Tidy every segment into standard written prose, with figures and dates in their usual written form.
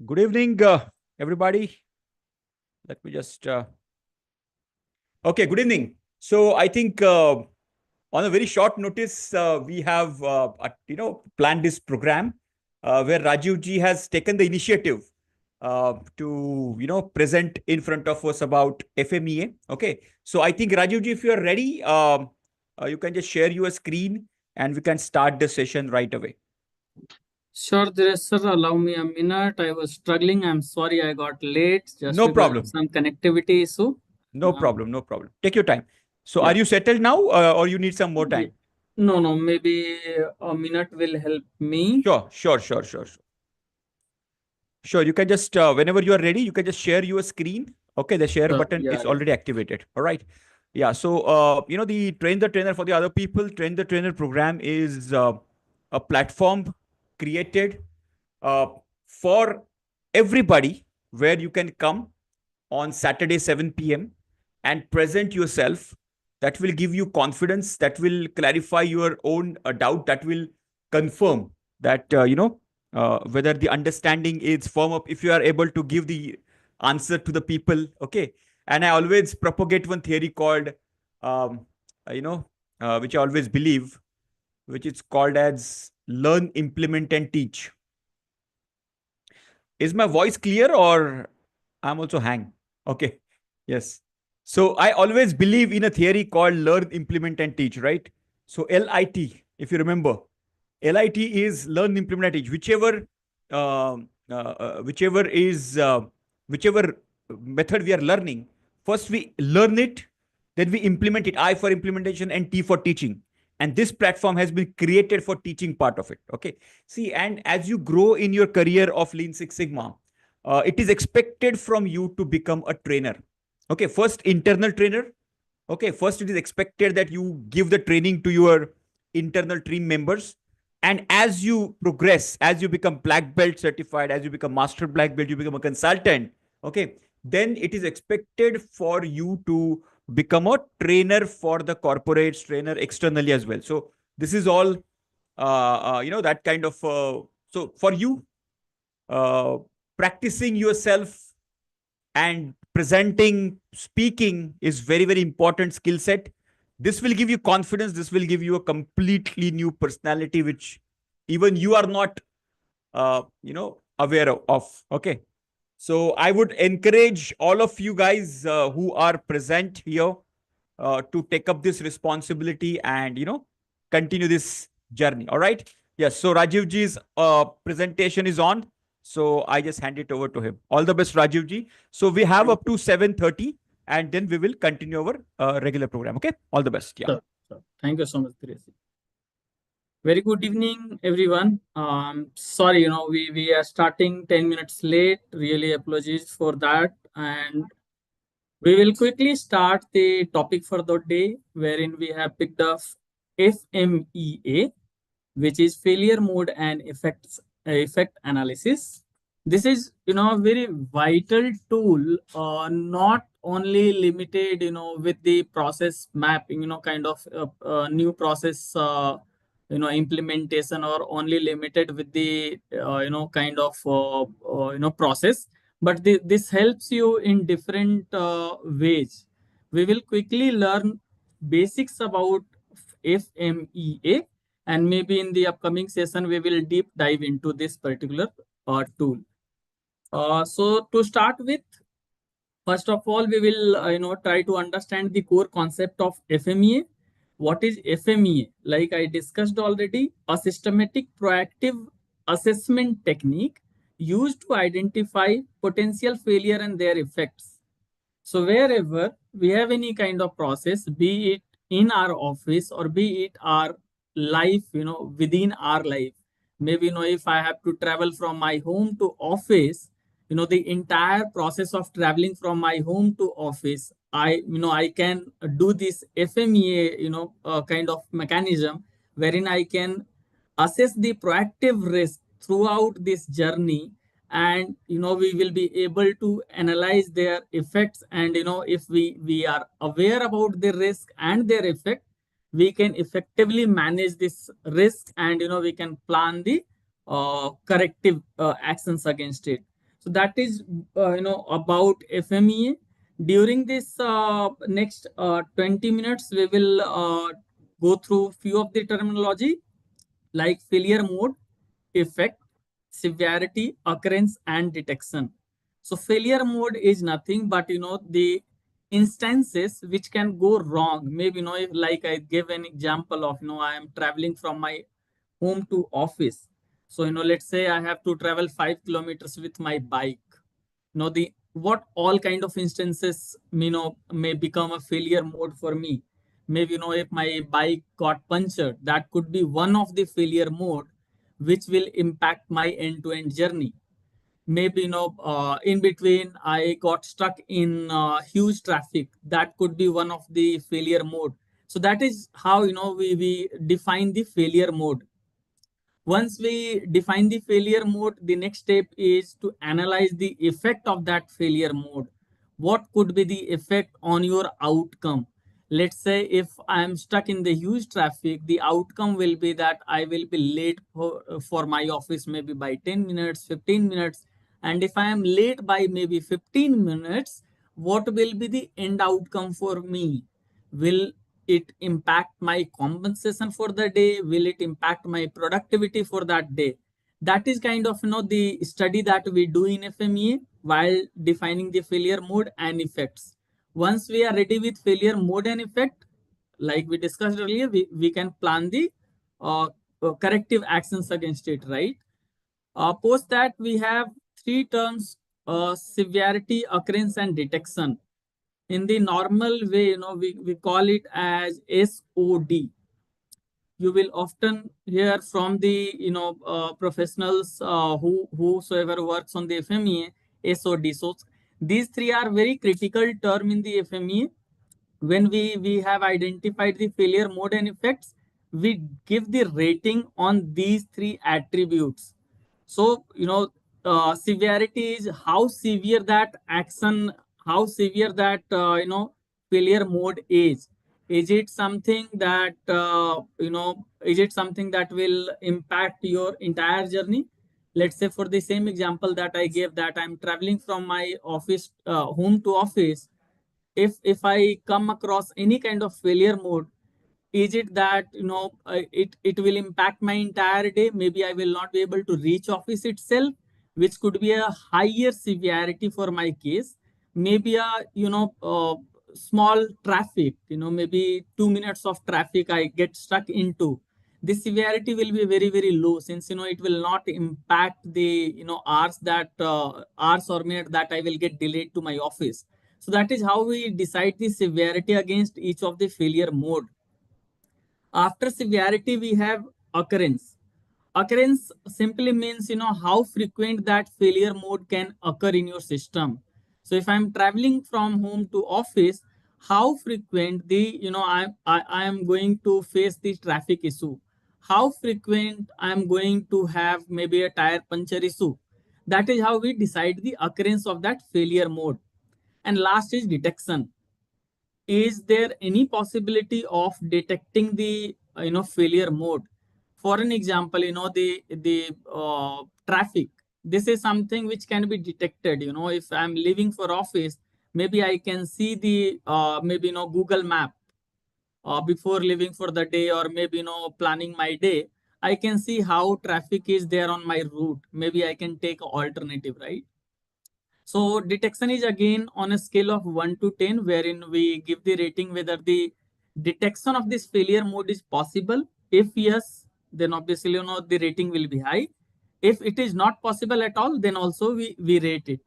Good evening, everybody. Let me just. Okay, good evening. So I think on a very short notice, we have planned this program where Rajiv ji has taken the initiative to present in front of us about FMEA. Okay, so I think Rajiv ji, if you are ready, you can just share your screen and we can start the session right away. Sure, Dinesh sir, allow me a minute. I was struggling. I'm sorry I got late just No because of problem. some connectivity issue. No Um, problem. No problem. Take your time. So, are yeah. you settled now, or you need some more Ye- time? No, no, maybe a minute will help me. Sure. Sure. You can just whenever you are ready, you can just share your screen. Okay, the share button Yeah, is yeah. already activated. All right. Yeah. So, the train the trainer for the other people. Train the trainer program is a platform created uh, for everybody where you can come on Saturday 7 p.m. and present yourself. That will give you confidence. That will clarify your own doubt. That will confirm that whether the understanding is firm up. If you are able to give the answer to the people, okay. And I always propagate one theory called, um, you know, which I always believe, which is called as learn, implement, and teach. Is my voice clear or I'm also hang? Okay. Yes. So I always believe in a theory called learn, implement, and teach, right? So LIT, if you remember, LIT is learn, implement, and teach. Whichever is whichever method we are learning, first we learn it, then we implement it. I for implementation and T for teaching. And this platform has been created for teaching part of it. Okay. See, and as you grow in your career of Lean Six Sigma, it is expected from you to become a trainer. Okay. First, internal trainer. Okay. First, it is expected that you give the training to your internal team members. And as you progress, as you become black belt certified, as you become master black belt, you become a consultant. Okay. Then it is expected for you to become a trainer for the corporates, trainer externally as well. So this is all that kind of so for you uh, practicing yourself and presenting speaking is very important skill set. This will give you confidence. This will give you a completely new personality which even you are not aware of. Okay, so I would encourage all of you guys who are present here to take up this responsibility and continue this journey. All right. Yes. So Rajiv ji's presentation is on. So I just hand it over to him. All the best, Rajiv ji. So we have Thank up you. to 7:30, and then we will continue our regular program. Okay. All the best. Yeah. Sure, sure. Thank you so much, Dinesh. Very good evening, everyone. Sorry, we are starting 10 minutes late. Really apologies for that. And we will quickly start the topic for the day, wherein we have picked up FMEA, which is failure mode and effect analysis. This is a very vital tool, not only limited with the process mapping, kind of new process implementation, or only limited with the kind of process, but this helps you in different ways. We will quickly learn basics about FMEA, and maybe in the upcoming session we will deep dive into this particular tool. So to start with, first of all, we will try to understand the core concept of FMEA. What is FMEA? Like I discussed already, a systematic proactive assessment technique used to identify potential failure and their effects. So wherever we have any kind of process, be it in our office or be it our life, within our life, maybe, if I have to travel from my home to office, the entire process of traveling from my home to office, I can do this FMEA, kind of mechanism, wherein I can assess the proactive risk throughout this journey, and we will be able to analyze their effects, and if we are aware about the risk and their effect, we can effectively manage this risk, and we can plan the corrective actions against it. So that is about FMEA. During this next 20 minutes, we will go through few of the terminology like failure mode, effect, severity, occurrence, and detection. So failure mode is nothing but the instances which can go wrong. Maybe if, like I gave an example of I am traveling from my home to office. So let's say I have to travel 5 kilometers with my bike. The what all kind of instances may become a failure mode for me. Maybe if my bike got punctured, that could be one of the failure mode which will impact my end-to-end journey. Maybe in between I got stuck in huge traffic, that could be one of the failure mode. So that is how we define the failure mode. Once we define the failure mode, the next step is to analyze the effect of that failure mode. What could be the effect on your outcome? Let's say if I am stuck in the huge traffic, the outcome will be that I will be late for my office maybe by 10 minutes, 15 minutes. And if I am late by maybe 15 minutes, what will be the end outcome for me? Will it impact my compensation for the day? Will it impact my productivity for that day? That is kind of the study that we do in FMEA while defining the failure mode and effects. Once we are ready with failure mode and effect, like we discussed earlier, we can plan the uh, corrective actions against it, right? Post that we have three terms: severity, occurrence, and detection. In the normal way, we call it as SOD. You will often hear from the professionals whosoever works on the FMEA, SOD. So these three are very critical term in the FMEA. When we have identified the failure mode and effects, we give the rating on these three attributes. So severity is how severe that action, how severe that failure mode is it something that is it something that will impact your entire journey? Let's say for the same example that I gave, that I'm traveling from my office home to office. If I come across any kind of failure mode, is it that it will impact my entire day? Maybe I will not be able to reach office itself, which could be a higher severity for my case. Maybe a small traffic, maybe 2 minutes of traffic I get stuck into, this severity will be very very low, since it will not impact the hours or minute that I will get delayed to my office. So that is how we decide the severity against each of the failure mode. After severity, we have occurrence. Occurrence simply means how frequent that failure mode can occur in your system. So if I'm traveling from home to office, how frequent the I am going to face the traffic issue? How frequent I am going to have maybe a tire puncture issue? That is how we decide the occurrence of that failure mode. And last is detection. Is there any possibility of detecting the failure mode? For an example, traffic, this is something which can be detected. If I'm leaving for office, maybe I can see the maybe Google map before leaving for the day, or maybe planning my day. I can see how traffic is there on my route. Maybe I can take alternative, right? So detection is again on a scale of 1 to 10, wherein we give the rating whether the detection of this failure mode is possible. If yes, then obviously the rating will be high. If it is not possible at all, then also we rate it.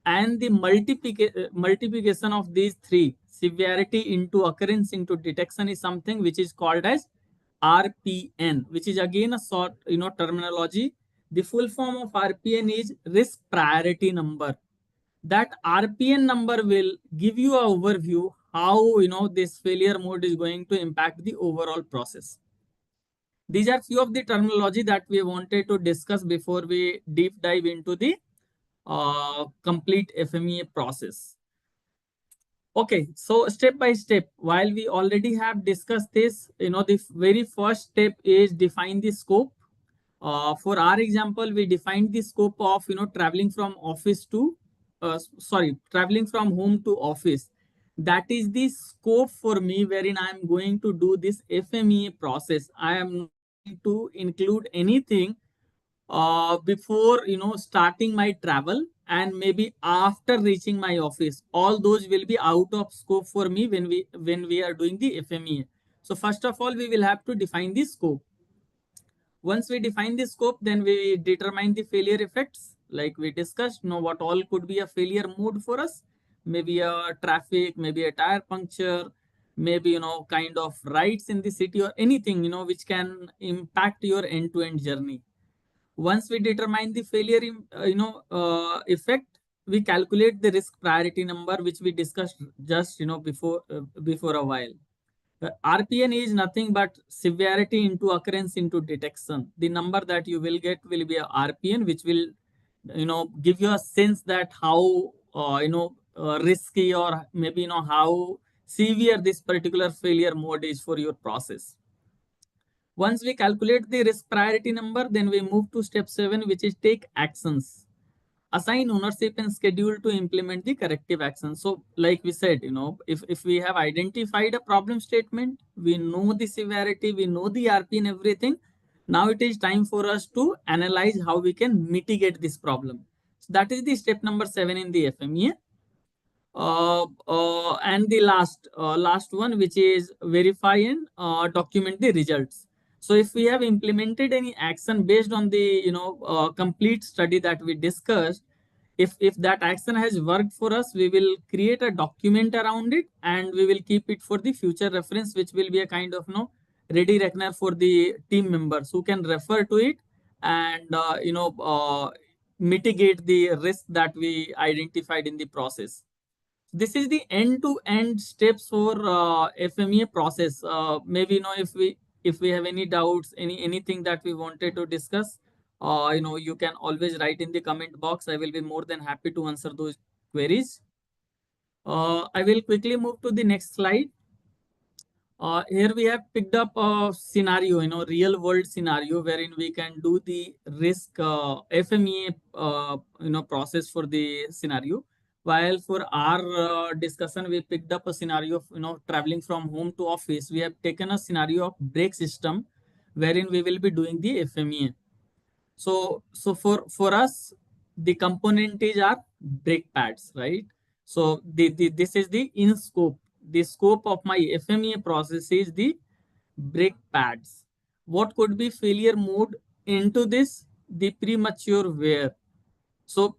And the multiplication of these three, severity into occurrence into detection, is something which is called as RPN, which is again a short terminology. The full form of RPN is risk priority number. That RPN number will give you an overview how this failure mode is going to impact the overall process. These are few of the terminology that we wanted to discuss before we deep dive into the complete FMEA process. Okay, so step by step, while we already have discussed this, the very first step is define the scope. For our example, we defined the scope of traveling from office to traveling from home to office. That is the scope for me wherein I am going to do this FMEA process. I am not going to include anything before starting my travel, and maybe after reaching my office. All those will be out of scope for me when we are doing the FMEA. So first of all, we will have to define the scope. Once we define the scope, then we determine the failure effects. Like we discussed, know what all could be a failure mode for us. Maybe a traffic, maybe a tire puncture, maybe kind of rides in the city, or anything which can impact your end-to-end journey. Once we determine the failure effect, we calculate the risk priority number, which we discussed just before a while. RPN is nothing but severity into occurrence into detection. The number that you will get will be a RPN, which will give you a sense that how risky, or maybe how severe this particular failure mode is for your process. Once we calculate the risk priority number, then we move to step 7, which is take actions. Assign ownership and schedule to implement the corrective action. So like we said, if we have identified a problem statement, we know the severity, we know the RP and everything. Now it is time for us to analyze how we can mitigate this problem. So that is the step number 7 in the FMEA. And the last one, which is verify and document the results. So if we have implemented any action based on the complete study that we discussed, if that action has worked for us, we will create a document around it, and we will keep it for the future reference, which will be a kind of ready reckoner for the team members who can refer to it, and mitigate the risk that we identified in the process. This is the end-to-end steps for FMEA process. Maybe if we have any doubts, anything that we wanted to discuss, you can always write in the comment box. I will be more than happy to answer those queries. I will quickly move to the next slide. Here we have picked up a scenario, real world scenario, wherein we can do the risk FMEA, process for the scenario. While for our discussion, we picked up a scenario of, traveling from home to office. We have taken a scenario of brake system, wherein we will be doing the FMEA. So for us, the components are brake pads, right? So this is the in scope. The scope of my FMEA process is the brake pads. What could be failure mode into this? The premature wear. So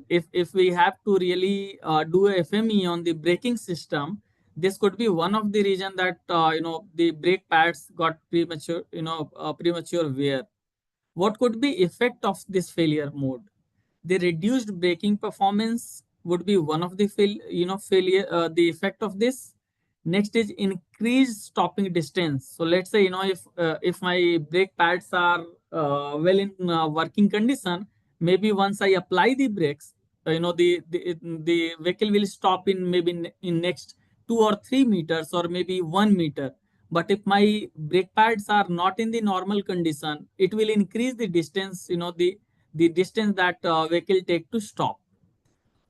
if we have to really do a FME on the braking system, this could be one of the reason that the brake pads got premature wear. What could be effect of this failure mode? The reduced braking performance would be one of the failure the effect of this. Next is increased stopping distance. So let's say if my brake pads are well in working condition, maybe once I apply the brakes, the vehicle will stop in maybe in next 2 or 3 meters, or maybe 1 meter. But if my brake pads are not in the normal condition, it will increase the distance, the distance that vehicle take to stop.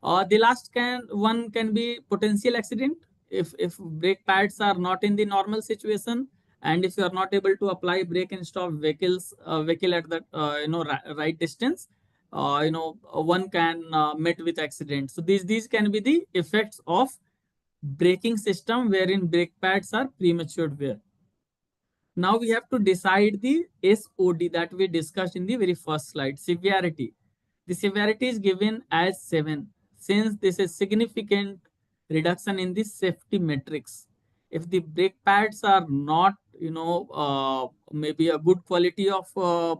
The last one can be potential accident. If brake pads are not in the normal situation, and if you are not able to apply brake and stop vehicle at the right distance, one can met with accident. So these can be the effects of braking system wherein brake pads are premature wear. Now we have to decide the SOD that we discussed in the very first slide, severity. The severity is given as 7, since this is significant reduction in the safety metrics. If the brake pads are not, maybe a good quality of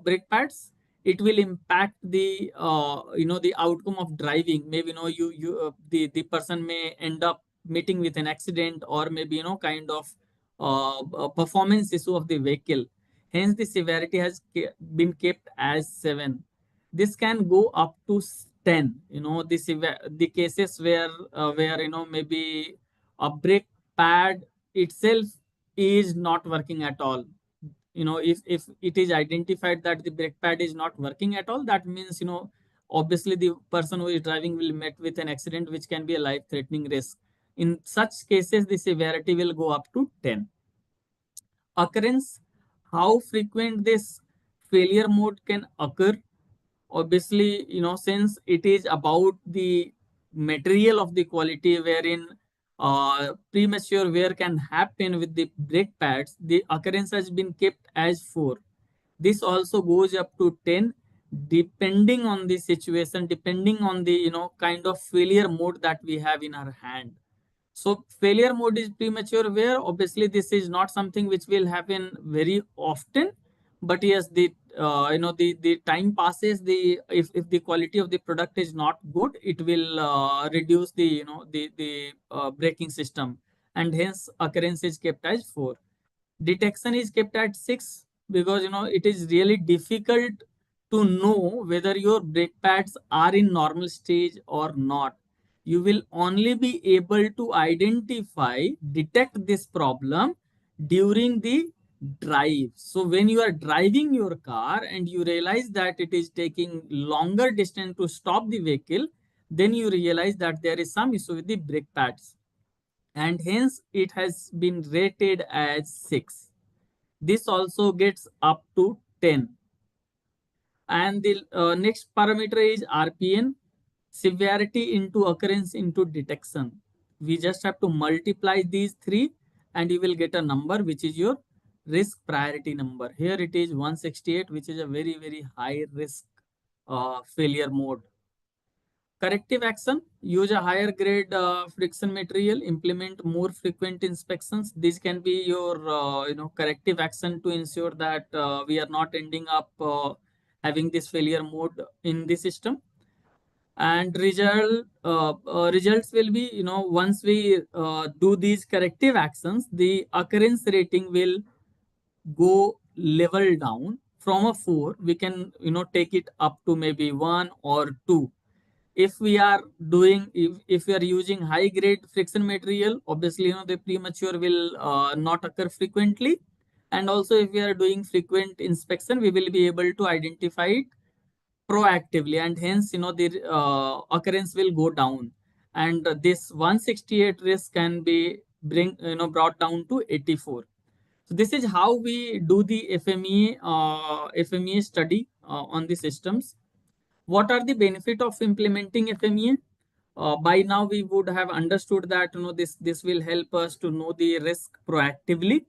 brake pads, it will impact the outcome of driving. Maybe the person may end up meeting with an accident, or maybe kind of performance issue of the vehicle. Hence, the severity has been kept as 7. This can go up to 10. The cases where maybe a brake pad itself is not working at all. if it is identified that the brake pad is not working at all, that means, obviously the person who is driving will met with an accident which can be a life threatening risk. In such cases, the severity will go up to 10. Occurrence, how frequent this failure mode can occur. Obviously, since it is about the material of the quality wherein premature wear can happen with the brake pads, the occurrence has been kept as 4. This also goes up to 10 depending on the situation, depending on the kind of failure mode that we have in our hand. So failure mode is premature wear. Obviously, this is not something which will happen very often, but yes, the time passes. The if the quality of the product is not good, it will reduce the the braking system, and hence occurrence is kept as 4. Detection is kept at 6 because it is really difficult to know whether your brake pads are in normal stage or not. You will only be able to identify, detect this problem during the drive. So when you are driving your car and you realize that it is taking longer distance to stop the vehicle, then you realize that there is some issue with the brake pads, and hence it has been rated as 6. This also gets up to 10. And the next parameter is RPN, severity into occurrence into detection. We just have to multiply these three and you will get a number which is your risk priority number. Here it is 168, which is a very, very high risk failure mode. Corrective action, use a higher grade friction material, implement more frequent inspections. This can be your corrective action to ensure that we are not ending up having this failure mode in the system. And results will be, once we do these corrective actions, the occurrence rating will go level down from a 4. We can take it up to maybe 1 or 2. If we are doing, if we are using high grade friction material, obviously the premature will not occur frequently. And also if we are doing frequent inspection, we will be able to identify it proactively, and hence the occurrence will go down, and this 168 risk can be brought down to 84. So this is how we do the FMEA study on the systems. What are the benefit of implementing FMEA? By now we would have understood that this will help us to know the risk proactively.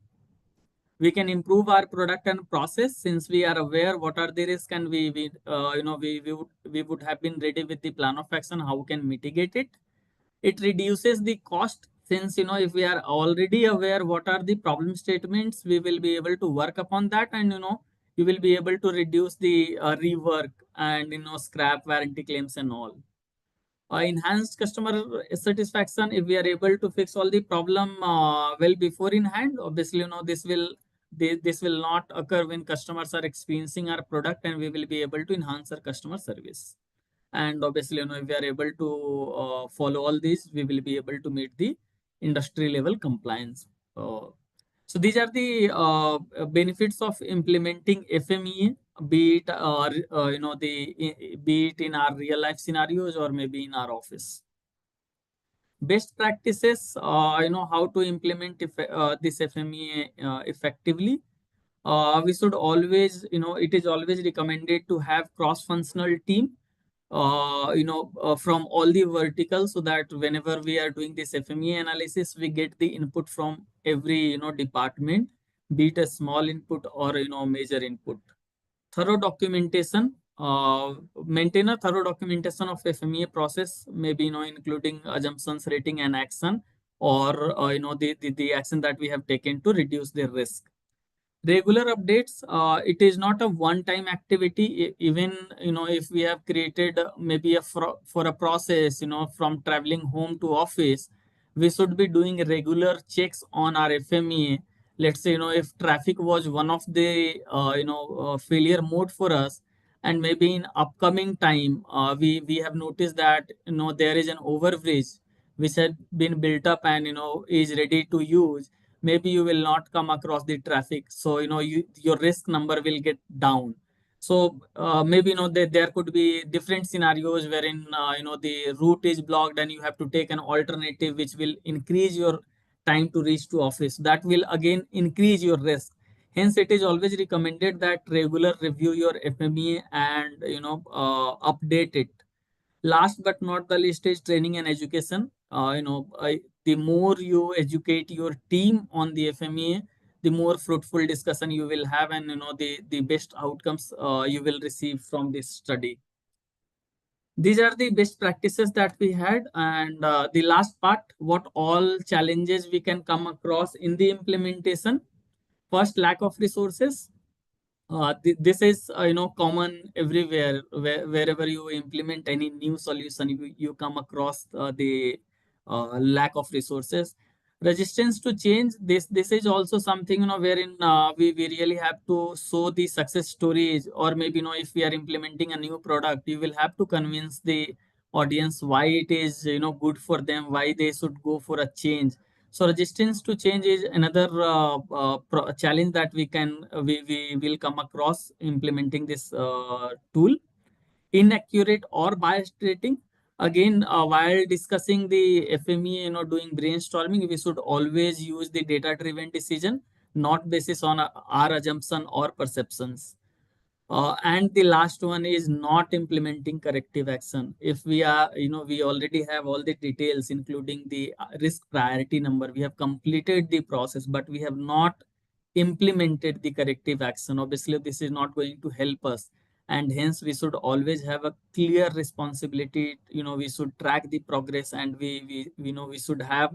We can improve our product and process since we are aware what are the risks, and we would have been ready with the plan of action how we can mitigate it. It reduces the cost since if we are already aware what are the problem statements, we will be able to work upon that, and you will be able to reduce the rework and scrap warranty claims and all. Enhanced customer satisfaction, if we are able to fix all the problem well before in hand, obviously this will not occur when customers are experiencing our product, and we will be able to enhance our customer service. And obviously if we are able to follow all these, we will be able to meet the industry level compliance. So these are the benefits of implementing FMEA, be it be it in our real life scenarios or maybe in our office. Best practices, how to implement this FMEA effectively. We should always, it is always recommended to have cross-functional team from all the verticals, so that whenever we are doing this FMEA analysis, we get the input from every department, be it a small input or major input. Thorough documentation, maintain a thorough documentation of FMEA process, maybe including assumptions, rating, and action, or the action that we have taken to reduce the risk. Regular updates, it is not a one time activity. Even if we have created maybe for a process from traveling home to office, we should be doing regular checks on our FMEA. Let's say if traffic was one of the failure mode for us, and maybe in upcoming time we have noticed that there is an overbridge which had been built up and is ready to use, maybe you will not come across the traffic, so your risk number will get down. So maybe there could be different scenarios wherein the route is blocked and you have to take an alternative which will increase your time to reach to office. That will again increase your risk. Hence, it is always recommended that regular review your FMEA and update it. Last but not the least is training and education. The more you educate your team on the FMEA, the more fruitful discussion you will have, and the best outcomes you will receive from this study. These are the best practices that we had, and the last part, what all challenges we can come across in the implementation. First, lack of resources. This is common everywhere. Wherever you implement any new solution, you come across the lack of resources. Resistance to change. This is also something wherein we really have to show the success stories, or maybe if we are implementing a new product, you will have to convince the audience why it is good for them, why they should go for a change. So resistance to change is another challenge that we will come across implementing this tool. Inaccurate or biased rating. Again, while discussing the FME, doing brainstorming, we should always use the data-driven decision, not basis on our assumption or perceptions. And the last one is not implementing corrective action. If we are, we already have all the details, including the risk priority number. We have completed the process, but we have not implemented the corrective action. Obviously, this is not going to help us. And hence, we should always have a clear responsibility. We should track the progress, and we should have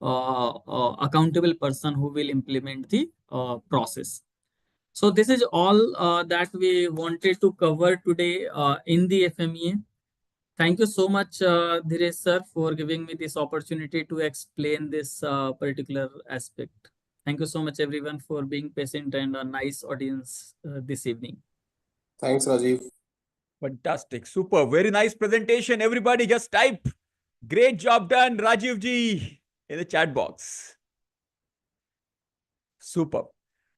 accountable person who will implement the process. So this is all that we wanted to cover today in the FMEA. Thank you so much, Dhiresh sir, for giving me this opportunity to explain this particular aspect. Thank you so much, everyone, for being patient and a nice audience this evening. Thanks, Rajiv. Fantastic. Super. Very nice presentation. Everybody just type. Great job done, Rajiv ji, in the chat box. Super.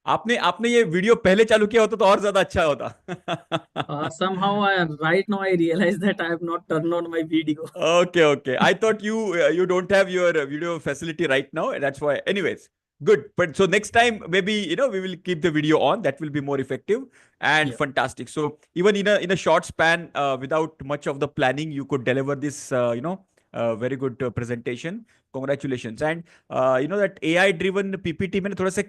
आपने आपने ये video पहले चालू किया होता तो और ज्यादा अच्छा होता. Somehow, right now I realize that I have not turned on my video. Okay. I thought you don't have your video facility right now, and that's why. Anyways, good. But so next time, maybe we will keep the video on. That will be more effective and Yeah. fantastic. So even in a short span, without much of the planning, you could deliver this very good presentation. Congratulations. And that AI driven PPT में थोड़े से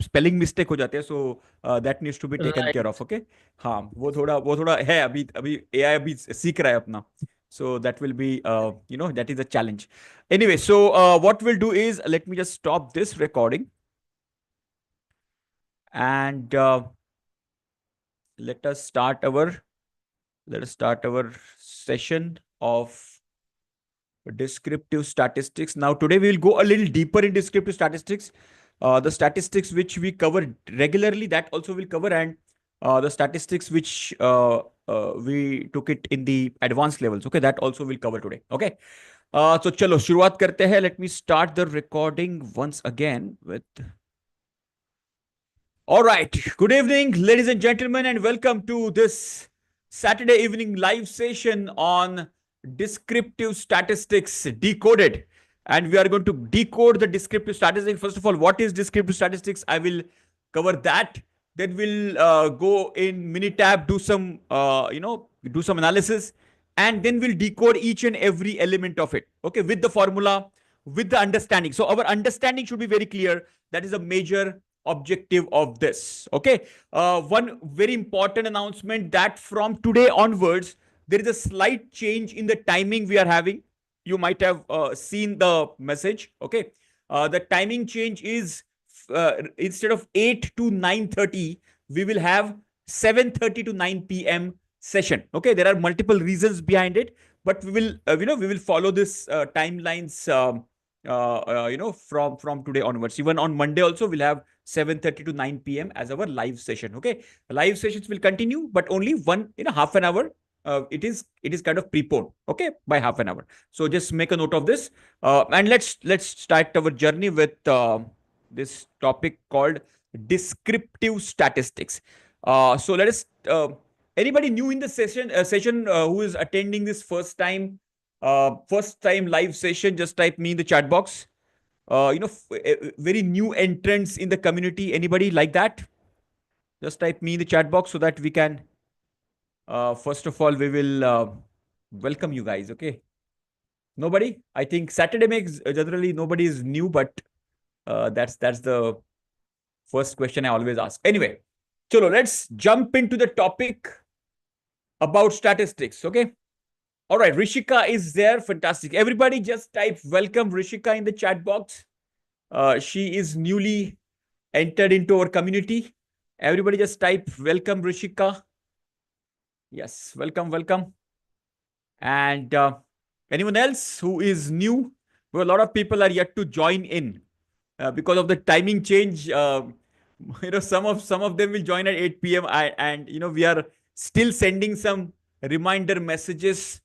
spelling mistake हो जाते हैं, so that needs to be taken care of. Okay. हाँ, वो थोड़ा है, अभी AI अभी सीख रहा है अपना. So that will be that is a challenge. Anyway, so what we'll do is, let me just stop this recording and let us start our session of descriptive statistics. Now today we will go a little deeper in descriptive statistics. The statistics which we cover regularly, that also will cover, and the statistics which we took it in the advanced levels. Okay, that also will cover today. Okay. So chalo शुरुआत करते हैं. Let me start the recording once again with. All right. Good evening, ladies and gentlemen, and welcome to this Saturday evening live session on descriptive statistics decoded. And we are going to decode the descriptive statistics. First of all, what is descriptive statistics? I will cover that. Then we'll go in Minitab, do some analysis, and then we'll decode each and every element of it. Okay, with the formula, with the understanding. So our understanding should be very clear. That is a major objective of this. Okay. One very important announcement, that from today onwards, there is a slight change in the timing we are having. You might have seen the message. Okay. The timing change is instead of 8 to 9:30, we will have 7:30 to 9 p.m. session. Okay. There are multiple reasons behind it, but we will follow this timelines from today onwards. Even on Monday also, we'll have 7:30 to 9 p.m. as our live session. Okay. Live sessions will continue, but only half an hour. It is kind of preponed, okay, by half an hour. So just make a note of this, and let's start our journey with this topic called descriptive statistics. So let us. Anybody new in the session who is attending this first time live session? Just type me in the chat box. Very new entrants in the community. Anybody like that? Just type me in the chat box so that we can. First of all, we will welcome you guys. Okay. Nobody. I think Saturday makes generally nobody is new, but that's the first question I always ask. Anyway, chalo, let's jump into the topic about statistics. Okay. All right. Rishika is there. Fantastic. Everybody just type welcome Rishika in the chat box. She is newly entered into our community. Everybody just type welcome Rishika. Yes. Welcome. Welcome. And anyone else who is new? Well, a lot of people are yet to join in because of the timing change. Some of them will join at 8 p.m. And we are still sending some reminder messages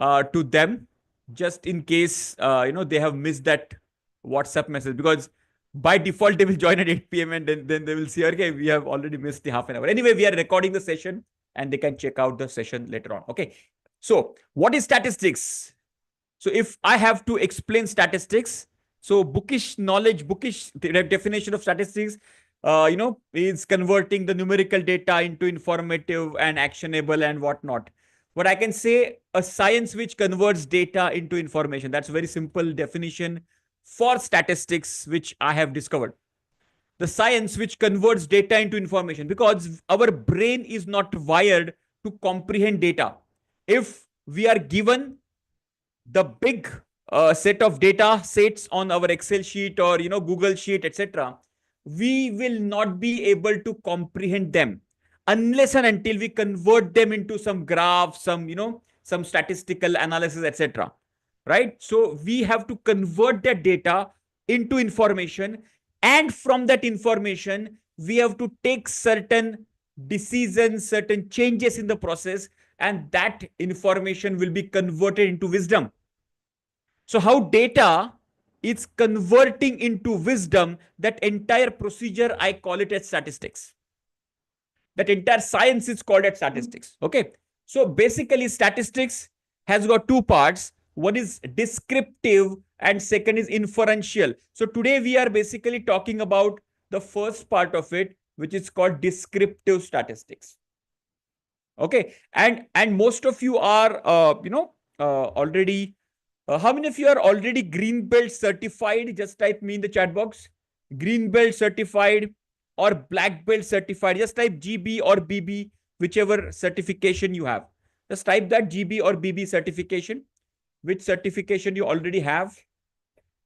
to them just in case they have missed that WhatsApp message, because by default they will join at 8 p.m. and then they will see, okay, we have already missed the half an hour. Anyway, we are recording the session and they can check out the session later on. Okay. So what is statistics? So if I have to explain statistics, so bookish knowledge, bookish definition of statistics, is converting the numerical data into informative and actionable and whatnot. But I can say a science which converts data into information. That's a very simple definition for statistics, which I have discovered. The science which converts data into information, because our brain is not wired to comprehend data. If we are given the big set of data sets on our Excel sheet or Google sheet, etc., we will not be able to comprehend them unless and until we convert them into some graph, some statistical analysis, etc. Right? So we have to convert that data into information, and from that information we have to take certain decisions, certain changes in the process, and that information will be converted into wisdom. So how data is converting into wisdom, that entire procedure, I call it as statistics. That entire science is called as statistics. Okay. So basically statistics has got two parts. One is descriptive and second is inferential. So today we are basically talking about the first part of it, which is called descriptive statistics. Okay. And most of you are, already, how many of you are already green belt certified? Just type me in the chat box. Green belt certified or black belt certified. Just type GB or BB, whichever certification you have. Just type that GB or BB certification, which certification you already have,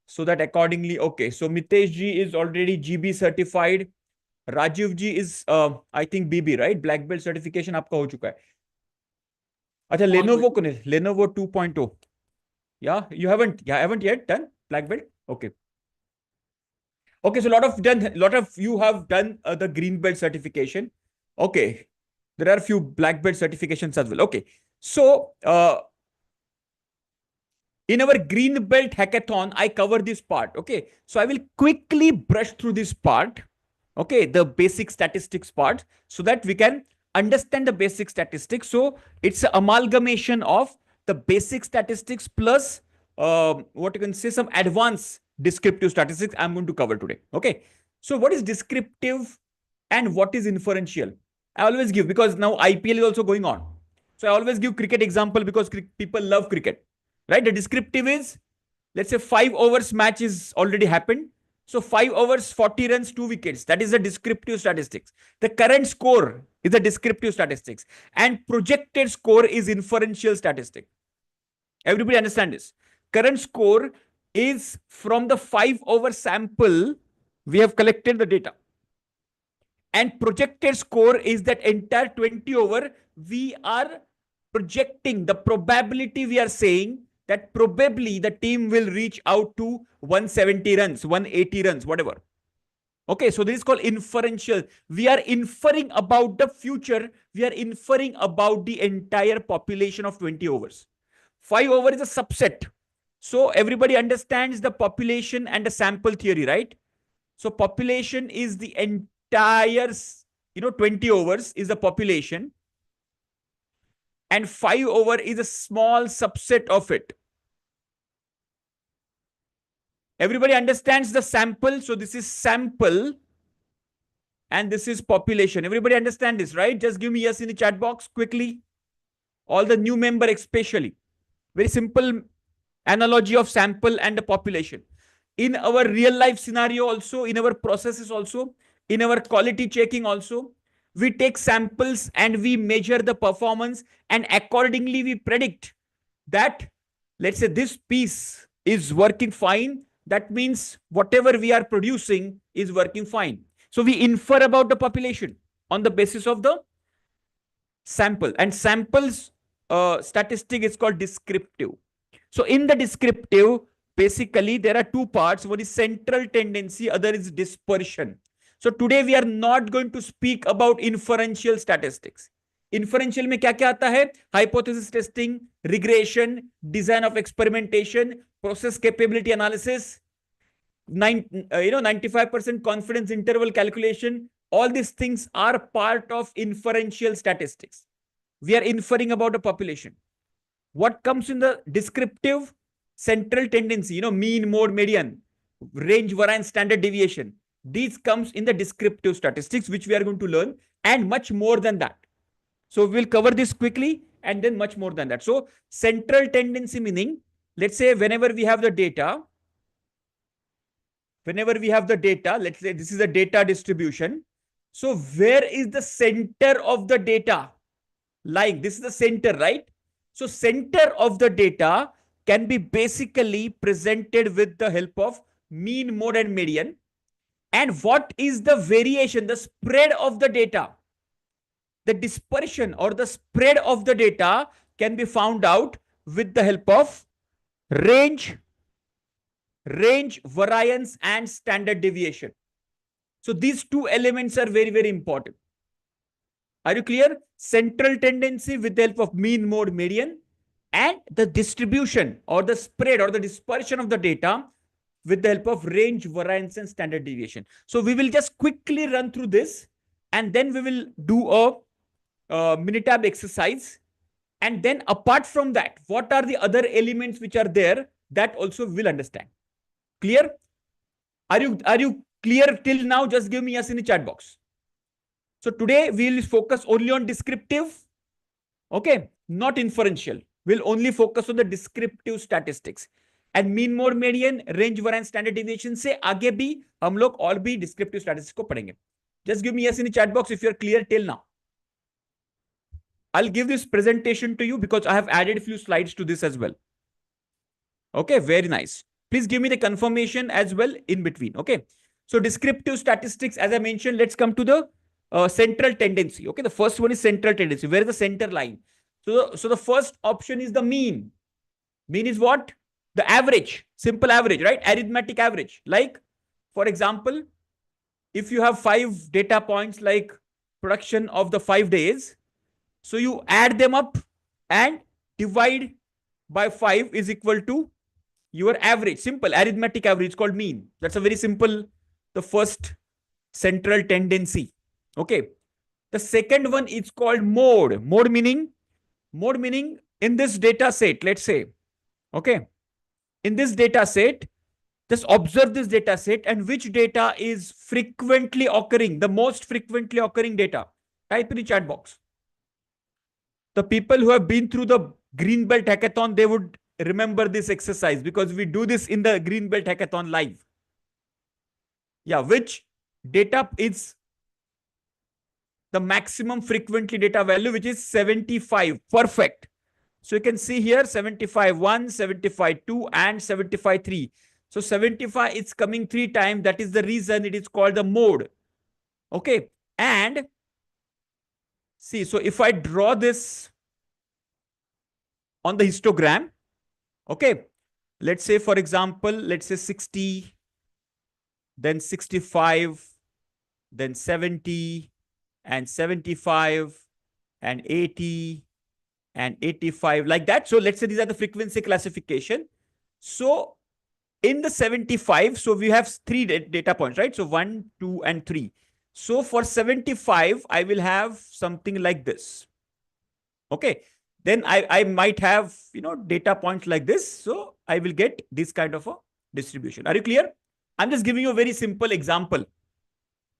so that accordingly. Okay, so Mitesh ji is already GB certified. Rajiv ji is, I think BB, right? Black belt certification आपका हो चुका है. अच्छा, Lenovo को नहीं, Lenovo 2.0. Yeah, you haven't yet done black belt. Okay. Okay, so a lot of you have done the green belt certification. Okay, there are a few black belt certifications as well. Okay, so in our green belt hackathon, I cover this part. Okay, so I will quickly brush through this part. Okay, the basic statistics part, so that we can understand the basic statistics. So it's an amalgamation of the basic statistics plus what you can say, some advanced descriptive statistics I'm going to cover today. Okay, so what is descriptive and what is inferential? I always give, because now IPL is also going on. So I always give cricket example because people love cricket, right? The descriptive is, let's say 5 overs match is already happened. So 5 overs, 40 runs, 2 wickets. That is the descriptive statistics. The current score is the descriptive statistics. And projected score is inferential statistic. Everybody understand this? Current score is from the 5 over sample. We have collected the data. And projected score is that entire 20 over. We are projecting the probability. We are saying that probably the team will reach out to 170 runs, 180 runs, whatever. Okay, so this is called inferential. We are inferring about the future. We are inferring about the entire population of 20 overs. 5 over is a subset. So everybody understands the population and the sample theory, right? So population is the entire, 20 overs is the population, and 5 over is a small subset of it. Everybody understands the sample. So this is sample and this is population. Everybody understand this, right? Just give me yes in the chat box quickly. All the new member especially. Very simple analogy of sample and the population. In our real life scenario also, in our processes also, in our quality checking also, we take samples and we measure the performance, and accordingly we predict that, let's say, this piece is working fine. That means whatever we are producing is working fine. So we infer about the population on the basis of the sample, and samples statistic is called descriptive. So in the descriptive, basically there are two parts. One is central tendency, other is dispersion. So today we are not going to speak about inferential statistics. Inferential में क्या क्या आता है? Hypothesis testing, regression, design of experimentation, process capability analysis, 95% confidence interval calculation. All these things are part of inferential statistics. We are inferring about a population. What comes in the descriptive? Central tendency, mean, mode, median, range, variance, standard deviation. These comes in the descriptive statistics, which we are going to learn, and much more than that. So we'll cover this quickly and then much more than that. So central tendency meaning, let's say whenever we have the data, let's say this is a data distribution. So where is the center of the data? Like this is the center, right? So center of the data can be basically presented with the help of mean, mode, and median. And what is the variation, the spread of the data? The dispersion or the spread of the data can be found out with the help of range, variance, and standard deviation. So these two elements are very, very important. Are you clear? Central tendency with the help of mean, mode, median, and the distribution or the spread or the dispersion of the data with the help of range, variance, and standard deviation. So we will just quickly run through this, and then we will do a Minitab exercise. And then apart from that, what are the other elements which are there, that also we'll understand. Clear? Are you clear till now? Just give me yes in the chat box. So today we will focus only on descriptive, okay, not inferential. We'll only focus on the descriptive statistics. And mean, mode, median, range, variance, standard deviation से आगे भी हम लोग और भी descriptive statistics को पढ़ेंगे. Just give me yes in the chat box if you're clear till now. I'll give this presentation to you because I have added a few slides to this as well. Okay, very nice. Please give me the confirmation as well in between. Okay. So descriptive statistics, as I mentioned, let's come to the central tendency. Okay. The first one is central tendency. Where is the center line? So the first option is the mean. Mean is what? The average, simple average, right? Arithmetic average. Like, for example, if you have 5 data points like production of the 5 days, so you add them up and divide by 5 is equal to your average. Simple arithmetic average called mean. That's a very simple, the first central tendency. Okay. The second one is called mode. Mode meaning in this data set, let's say, okay, in this data set, just observe this data set and which data is frequently occurring, the most frequently occurring data. Type in the chat box. The people who have been through the Greenbelt Hackathon, they would remember this exercise because we do this in the Greenbelt Hackathon live. Yeah, which data is the maximum frequently data value, which is 75. Perfect. So you can see here 75.1, 75.2, and 75.3. So 75 is coming 3 times. That is the reason it is called the mode. Okay. And see, so if I draw this on the histogram, okay, let's say, for example, let's say 60, then 65, then 70, and 75, and 80, and 85, like that. So let's say these are the frequency classification. So in the 75, so we have three data points, right? So 1, 2, and 3. So for 75, I will have something like this. Okay. Then I might have, data points like this. So I will get this kind of a distribution. Are you clear? I'm just giving you a very simple example.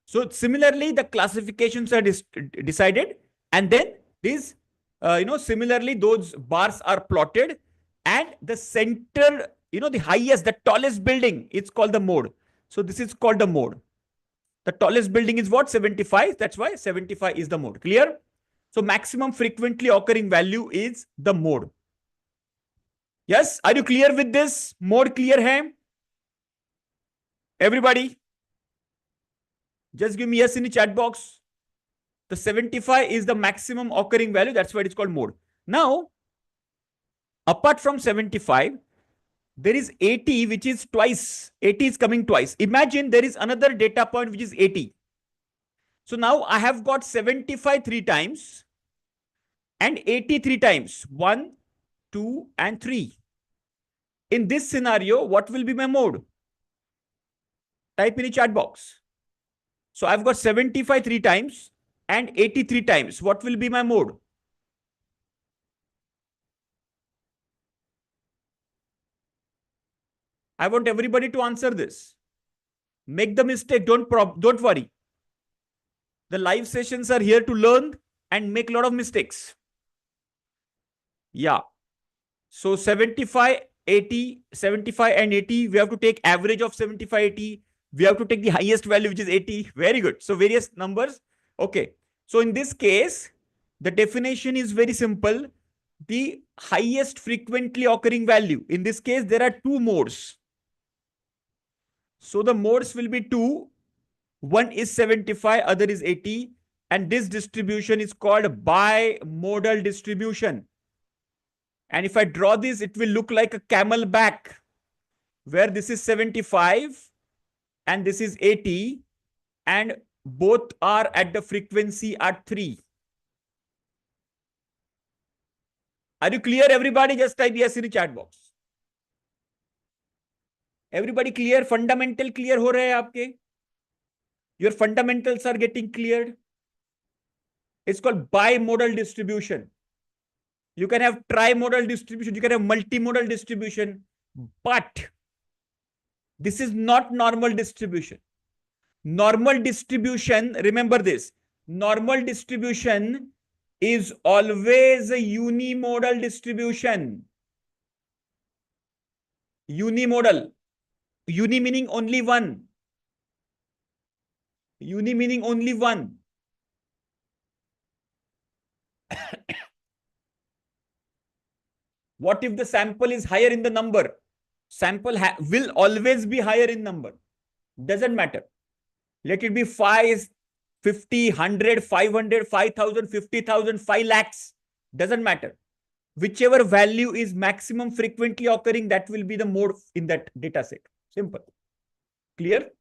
So similarly, the classifications are decided, and then these, similarly, those bars are plotted, and the center, the highest, the tallest building, it's called the mode. So this is called the mode. The tallest building is what? 75. That's why 75 is the mode. Clear? So maximum frequently occurring value is the mode. Yes? Are you clear with this? Mode clear hai? Everybody? Just give me yes in the chat box. The 75 is the maximum occurring value. That's why it's called mode. Now, apart from 75, there is 80, which is twice. 80 is coming twice. Imagine there is another data point, which is 80. So now I have got 75 three times and 83 times. 1, 2, and 3. In this scenario, what will be my mode? Type in the chat box. So I've got 75 three times and 83 times. What will be my mode? I want everybody to answer this. Make the mistake. Don't worry. The live sessions are here to learn and make a lot of mistakes. Yeah. So 75, 80, 75 and 80, we have to take average of 75, 80. We have to take the highest value, which is 80. Very good. So various numbers. Okay. So in this case, the definition is very simple. The highest frequently occurring value. In this case, there are two modes. So the modes will be two. One is 75, other is 80. And this distribution is called bimodal distribution. And if I draw this, it will look like a camel back, where this is 75 and this is 80, and both are at the frequency at 3. Are you clear, everybody? Just type yes in the chat box. Everybody clear? Fundamental clear ho rahe hai aapke? Your fundamentals are getting cleared. It's called bimodal distribution. You can have trimodal distribution. You can have multimodal distribution. But this is not normal distribution. Normal distribution, remember this, normal distribution is always a unimodal distribution. Unimodal. Uni meaning only one. Uni meaning only one. What if the sample is higher in the number? Sample will always be higher in number. Doesn't matter. Let it be 5, 50, 100, 500, 5,000, 50,000, 5 lakhs. Doesn't matter. Whichever value is maximum frequently occurring, that will be the mode in that data set. Simple. Clear?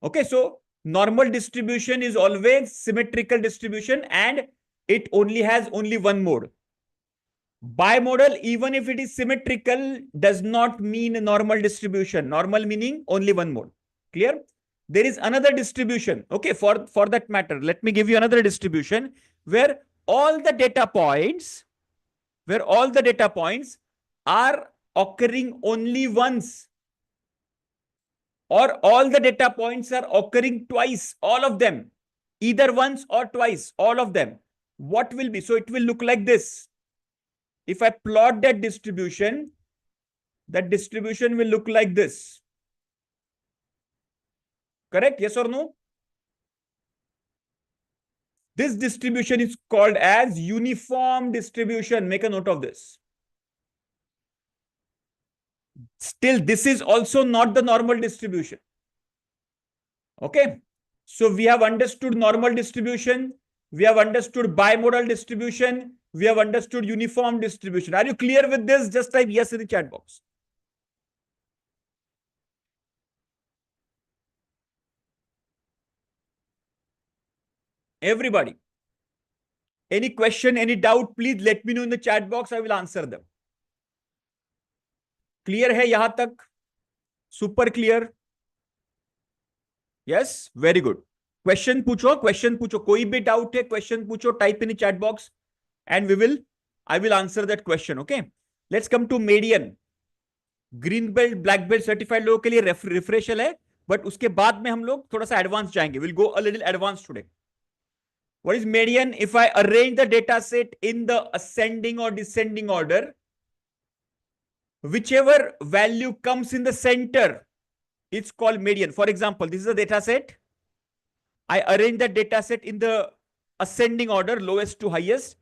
Okay, so normal distribution is always symmetrical distribution and it only has only one mode. Bimodal, even if it is symmetrical, does not mean a normal distribution. Normal meaning only one mode. Clear? There is another distribution. Okay, for that matter, let me give you another distribution where all the data points, are occurring only once, or all the data points are occurring twice, all of them, either once or twice, all of them. What will be? So it will look like this. If I plot that distribution will look like this. Correct? Yes or no? This distribution is called as uniform distribution. Make a note of this. Still, this is also not the normal distribution. Okay. So we have understood normal distribution. We have understood bimodal distribution. We have understood uniform distribution. Are you clear with this? Just type yes in the chat box. Everybody. Any question, any doubt, please let me know in the chat box. I will answer them. Clear है यहां तक? Super clear? Yes, very good. Question पूछो, question पूछो, कोई भी doubt है question पूछो, type in chat box and I will answer that question. Okay, let's come to median. Green belt black belt certified लोगों के लिए रिफ्रेशल है, बट उसके बाद में हम लोग थोड़ा सा एडवांस जाएंगे। Will go a little advance today. What is median? If I arrange the data set in the ascending or descending order, whichever value comes in the center, it's called median. For example, this is a data set. I arrange the data set in the ascending order, lowest to highest.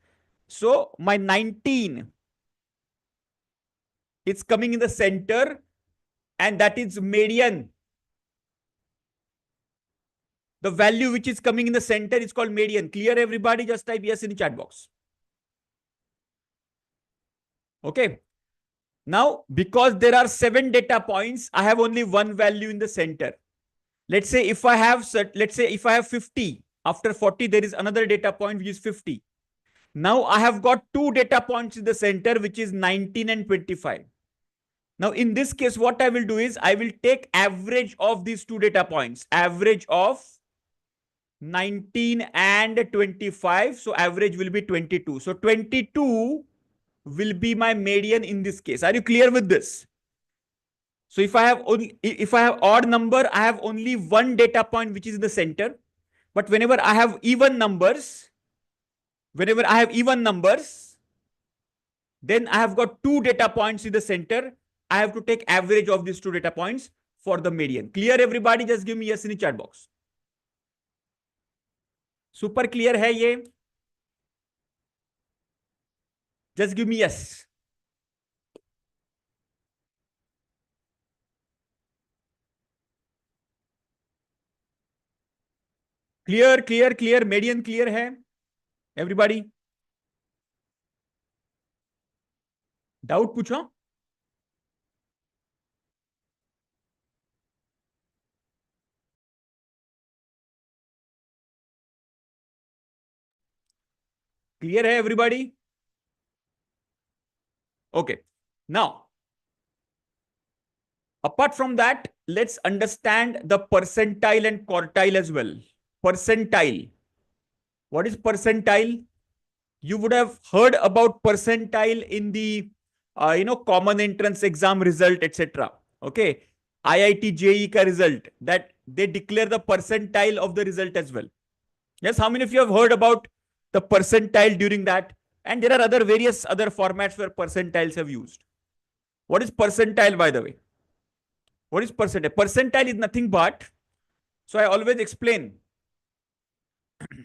So my 19, it's coming in the center, and that is median. The value which is coming in the center is called median. Clear, everybody? Just type yes in the chat box. Okay. Now, because there are 7 data points, I have only one value in the center. Let's say if I have 50, after 40, there is another data point which is 50. Now I have got 2 data points in the center, which is 19 and 25. Now, in this case, what I will do is I will take average of these 2 data points, average of 19 and 25. So average will be 22. So 22 will be my median in this case. Are you clear with this? So if I have odd number, I have only one data point which is in the center. But whenever I have even numbers, then I have got 2 data points in the center. I have to take average of these 2 data points for the median. Clear, everybody? Just give me yes in the chat box. Super clear hai ye? Just give me yes. Clear. Median clear hai? Everybody? Doubt पूछो? Clear hai, everybody? Okay. Now, apart from that, let's understand the percentile and quartile as well. Percentile. What is percentile? You would have heard about percentile in the common entrance exam result, etc. Okay, IIT JEE ka result, that they declare the percentile of the result as well. Yes, how many of you have heard about the percentile during that? And there are various other formats where percentiles have used. What is percentile, by the way? What is percentile? Percentile is nothing but, so I always explain,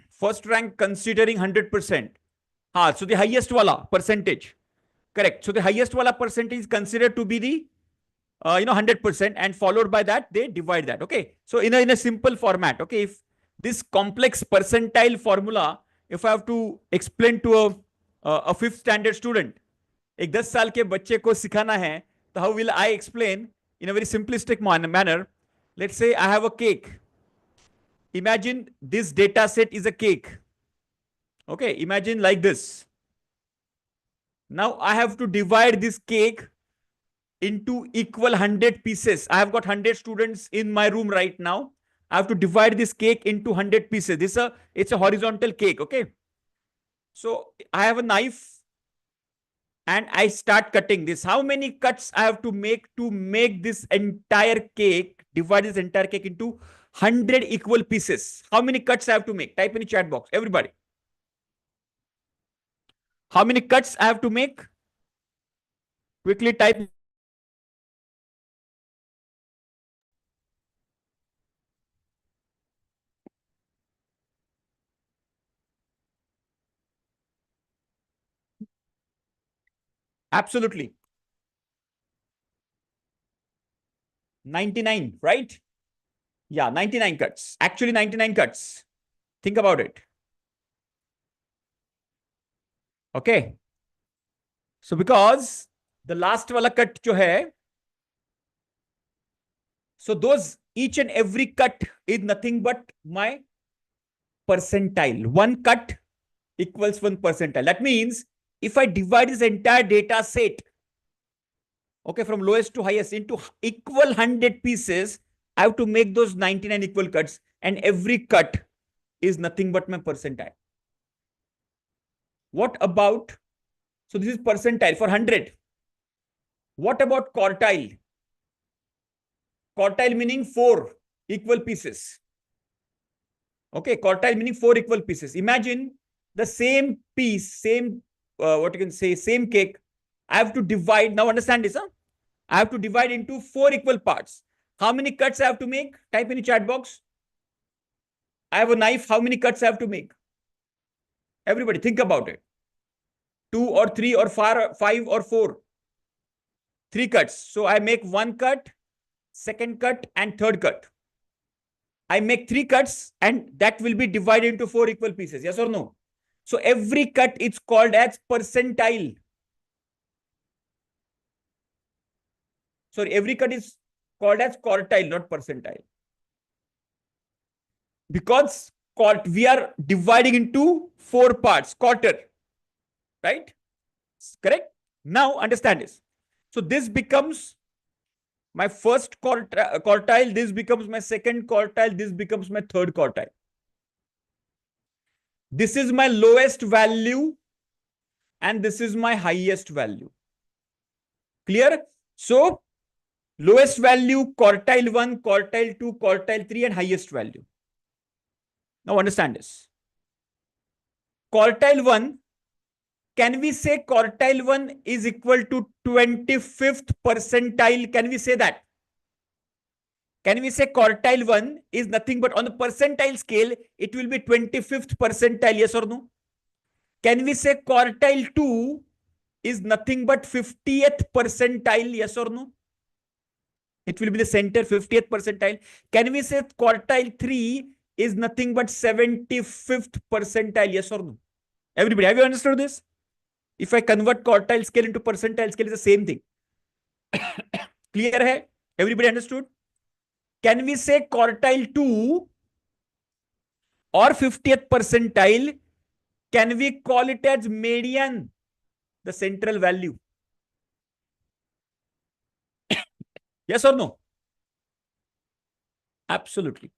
first rank considering 100%. So the highest wala percentage, correct. So the highest wala percentage is considered to be the 100%, and followed by that they divide that. Okay, so in a simple format. Okay, if this complex percentile formula, if I have to explain to a 5th standard student, एक 10 साल के बच्चे को सिखाना है, तो how will I explain in a very simplistic manner? Let's say I have a cake. Imagine this data set is a cake. Okay, imagine like this. Now I have to divide this cake into equal 100 pieces. I have got 100 students in my room right now. I have to divide this cake into 100 pieces. It's a horizontal cake. Okay, so I have a knife and I start cutting this. How many cuts I have to make this entire cake, divide this entire cake into 100 equal pieces? How many cuts I have to make? Type in the chat box, everybody. How many cuts I have to make? Quickly type. Absolutely. 99, right? Yeah, 99 cuts. Actually, 99 cuts. Think about it. Okay. So because the last wala cut jo hai, so those each and every cut is nothing but my percentile. One cut equals 1 percentile. That means if I divide this entire data set, Okay, from lowest to highest into equal 100 pieces, I have to make those 99 equal cuts, and every cut is nothing but my percentile. What about, so this is percentile for 100. What about quartile? Quartile meaning 4 equal pieces. Okay, quartile meaning 4 equal pieces. Imagine the same piece, same, what you can say, same cake. I have to divide, now understand this, huh? I have to divide into 4 equal parts. How many cuts I have to make? Type in the chat box. I have a knife. How many cuts I have to make? Everybody think about it. 2 or 3 or 5 or 4. 3 cuts. So I make 1 cut, second cut, and third cut. I make 3 cuts, and that will be divided into 4 equal pieces. Yes or no? So every cut is called as percentile. Sorry, every cut is called as quartile, not percentile. Because we are dividing into 4 parts, quarter. Right? Correct? Now understand this. So this becomes my first quartile, this becomes my second quartile, this becomes my third quartile. This is my lowest value, and this is my highest value. Clear? So lowest value, quartile 1, quartile 2, quartile 3, and highest value. Now understand this. Quartile 1, can we say quartile 1 is equal to 25th percentile? Can we say that? Can we say quartile 1 is nothing but on the percentile scale, it will be 25th percentile, yes or no? Can we say quartile 2 is nothing but 50th percentile, yes or no? It will be the center, 50th percentile. Can we say quartile 3 is nothing but 75th percentile, yes or no? Everybody, have you understood this? If I convert quartile scale into percentile scale, it's the same thing. Clear hai? Everybody understood? Can we say quartile 2 or 50th percentile? Can we call it as median, the central value? Yes or no? Absolutely.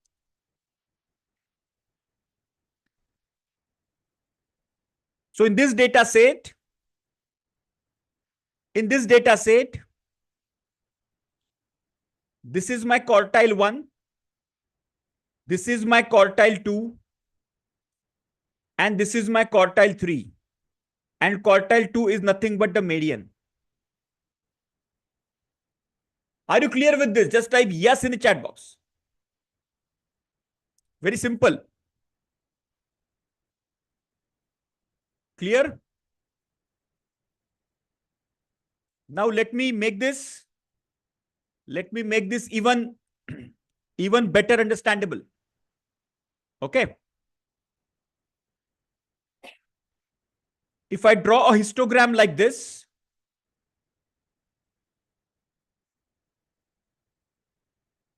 So in this data set, this is my quartile 1, this is my quartile 2, and this is my quartile 3. And quartile 2 is nothing but the median. Are you clear with this? Just type yes in the chat box. Very simple. Clear? Now let me make this even better understandable. Okay. If I draw a histogram like this,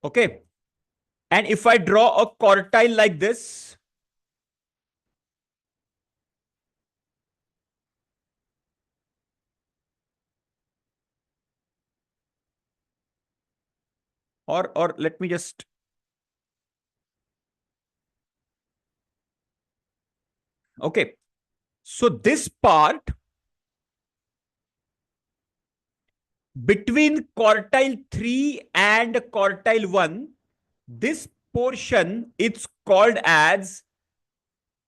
okay, and if I draw a quartile like this, or let me just, okay, so this part between quartile 3 and quartile 1, this portion is called as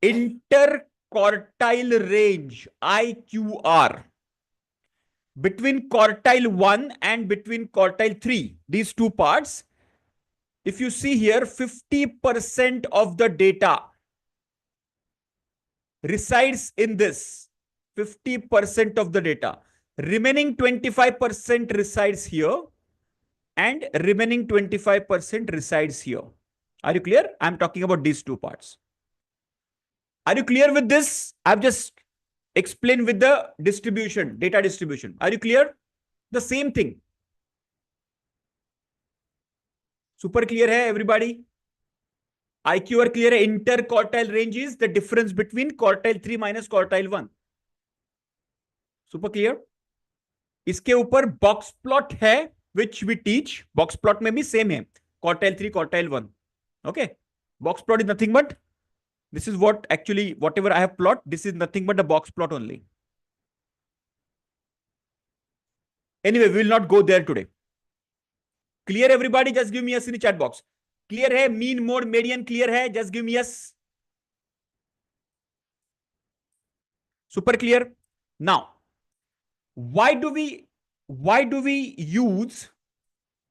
interquartile range, IQR. Between quartile 1 and between quartile 3, these two parts, if you see here, 50% of the data resides in this, 50% of the data. Remaining 25% resides here, and remaining 25% resides here. Are you clear? I'm talking about these two parts. Are you clear with this? I've just explained with the distribution, data distribution. Are you clear? The same thing. Super clear hai everybody? IQR clear hai? Interquartile range is the difference between quartile 3 minus quartile 1. Super clear? इसके ऊपर box plot है, which we teach. Box plot में भी same है, quartile 3, quartile 1. Okay, box plot is nothing but, this is what actually whatever I have plot, this is nothing but a box plot only. Anyway, we will not go there today. Clear everybody? Just give me yes in the chat box. Clear hai? Mean, mode, median clear hai? Just give me yes. Super clear. Now, why do we use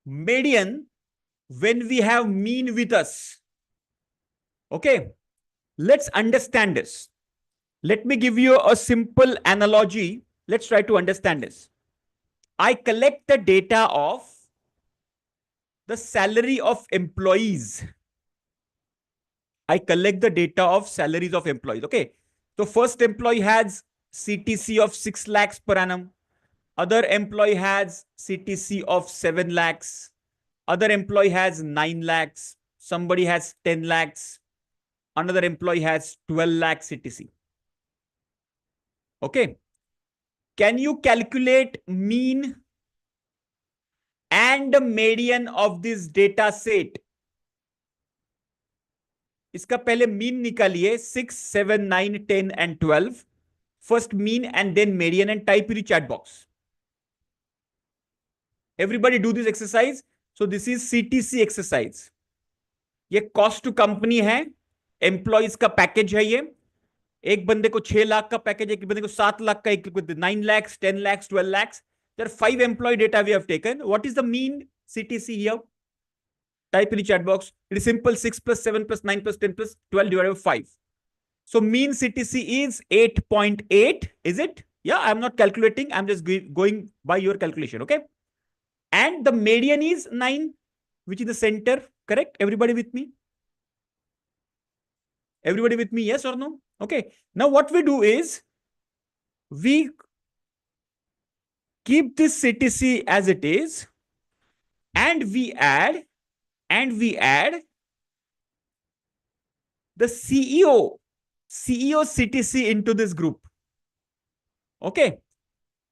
median when we have mean with us? Okay, let's understand this. Let me give you a simple analogy. Let's try to understand this. I collect the data of the salary of employees. I collect the data of salaries of employees. Okay. So first employee has CTC of 6 lakhs per annum. Other employee has CTC of 7 lakhs. Other employee has 9 lakhs. Somebody has 10 lakhs. Another employee has 12 lakhs CTC. Okay. Can you calculate mean and the median of this data set? इसका पहले mean निकालिए, 6, 7, 9, 10 and 12. First mean and then median and type in the chat box. Everybody do this exercise. So this is CTC exercise. ये cost to company है, employees का package है. ये एक बंदे को 6 लाख का पैकेज, एक बंदे को 7 लाख का, एक 9 lakhs, 10 lakhs, 12 lakhs. There are 5 employee data we have taken. What is the mean CTC here? Type in the chat box. It is simple. 6 plus 7 plus 9 plus 10 plus 12 divided by 5. So mean CTC is 8.8. Is it? Yeah, I'm not calculating. I'm just going by your calculation. Okay. And the median is 9, which is the center. Correct? Everybody with me? Everybody with me? Yes or no? Okay. Now what we do is we keep this CTC as it is, and we add the CEO CTC into this group. Okay.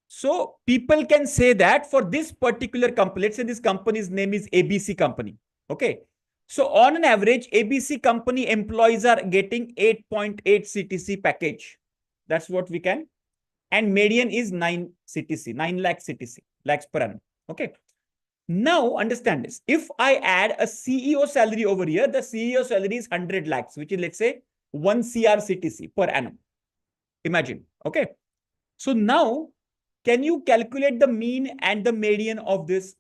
So people can say that for this particular company, let's say this company's name is ABC company. Okay. So on an average, ABC company employees are getting 8.8 CTC package. That's what we can. And median is 9 CTC, 9 lakh CTC, lakhs per annum. Okay. Now understand this. If I add a CEO salary over here, the CEO salary is 100 lakhs, which is, let's say, 1 CR CTC per annum. Imagine. Okay. So now, can you calculate the mean and the median of this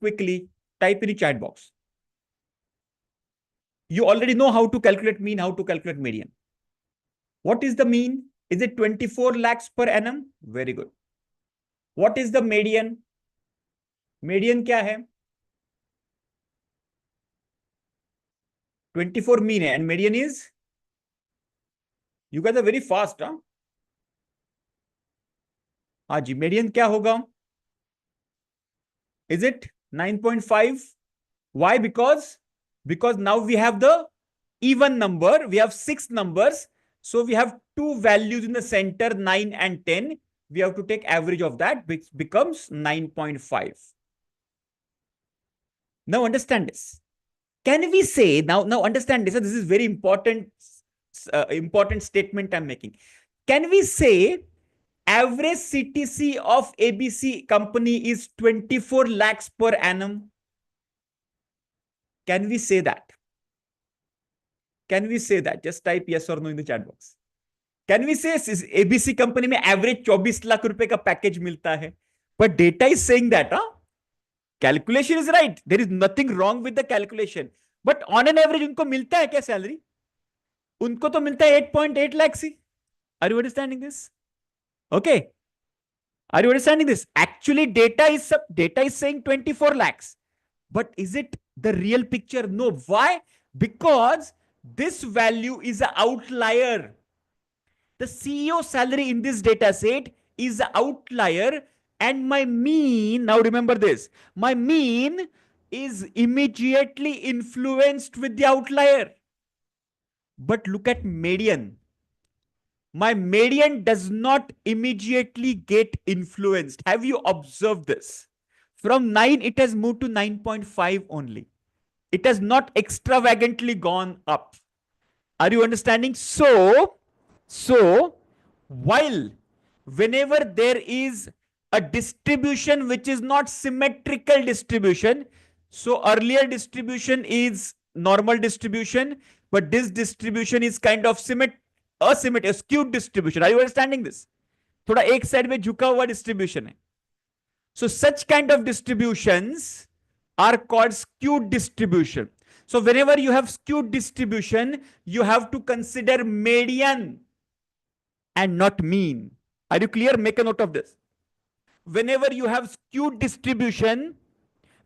quickly? Type in the chat box. You already know how to calculate mean, how to calculate median. What is the mean? Is it 24 lakhs per annum? Very good. What is the median? Median क्या है? 24 mean है, and median is? You guys are very fast, huh? हाँ जी, median क्या होगा? Is it 9.5? Why? Because now we have the even number. We have 6 numbers. So we have 2 values in the center, 9 and 10. We have to take average of that, which becomes 9.5. Now understand this. Can we say, now understand this, this is very important, important statement I'm making. Can we say average CTC of ABC company is 24 lakhs per annum? Can we say that? Can we say that? Just type yes or no in the chat box. Can we say ABC company में average 24 lakh रुपए का package मिलता है? But data is saying that, huh? Calculation is right. There is nothing wrong with the calculation. But on an average उनको मिलता है क्या salary? उनको तो मिलता है 8.8 lakhs he. Are you understanding this? Okay. Are you understanding this? Actually, data is saying 24 lakhs. But is it the real picture? No. Why? Because this value is an outlier. The CEO salary in this data set is an outlier, and my mean, now remember this, my mean is immediately influenced with the outlier. But look at median. my median does not immediately get influenced. Have you observed this? From 9 it has moved to 9.5 only. It has not extravagantly gone up. Are you understanding? So while whenever there is a distribution which is not symmetrical distribution, so earlier distribution is normal distribution, but this distribution is kind of asymmetric, skewed distribution. Are you understanding this? थोड़ा एक side में झुका हुआ distribution है. So such kind of distributions are called skewed distribution. So whenever you have skewed distribution, you have to consider median and not mean. Are you clear? Make a note of this. Whenever you have skewed distribution,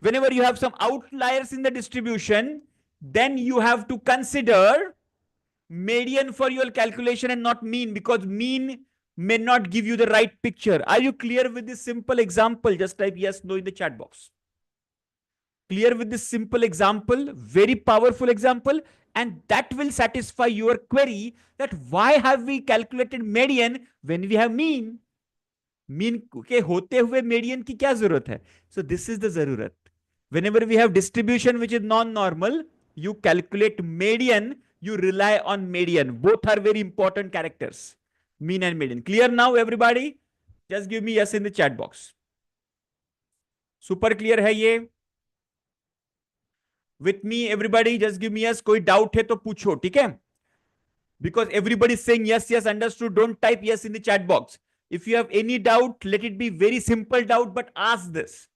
whenever you have some outliers in the distribution, then you have to consider median for your calculation and not mean, because mean may not give you the right picture. Are you clear with this simple example? Just type yes, no in the chat box. Clear with this simple example? Very powerful example. And that will satisfy your query that why have we calculated median when we have mean? Mean के होते हुए median की क्या जरूरत है? So this is the जरूरत. Whenever we have distribution which is non-normal, you calculate median, you rely on median. Both are very important characters. Mean and median. Clear now, everybody? Just give me yes in the chat box. Super clear है ये? With me, everybody, just give me yes. कोई doubt है तो पूछो, ठीक है? Because everybody is saying yes, yes, understood. Don't type yes in the chat box. If you have any doubt, let it be very simple doubt, but ask this.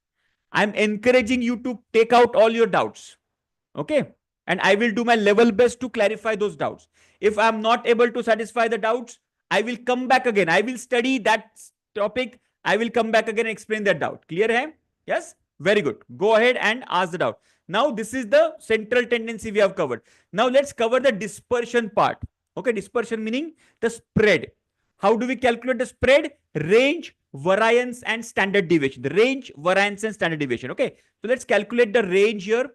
I'm encouraging you to take out all your doubts. Okay? And I will do my level best to clarify those doubts. If I'm not able to satisfy the doubts, I will come back again. I will study that topic. I will come back again and explain that doubt. Clear hai? Yes? Very good. Go ahead and ask the doubt. Now, this is the central tendency we have covered. Now, let's cover the dispersion part. Okay, dispersion meaning the spread. How do we calculate the spread? Range, variance, and standard deviation. The range, variance, and standard deviation. Okay, so let's calculate the range here.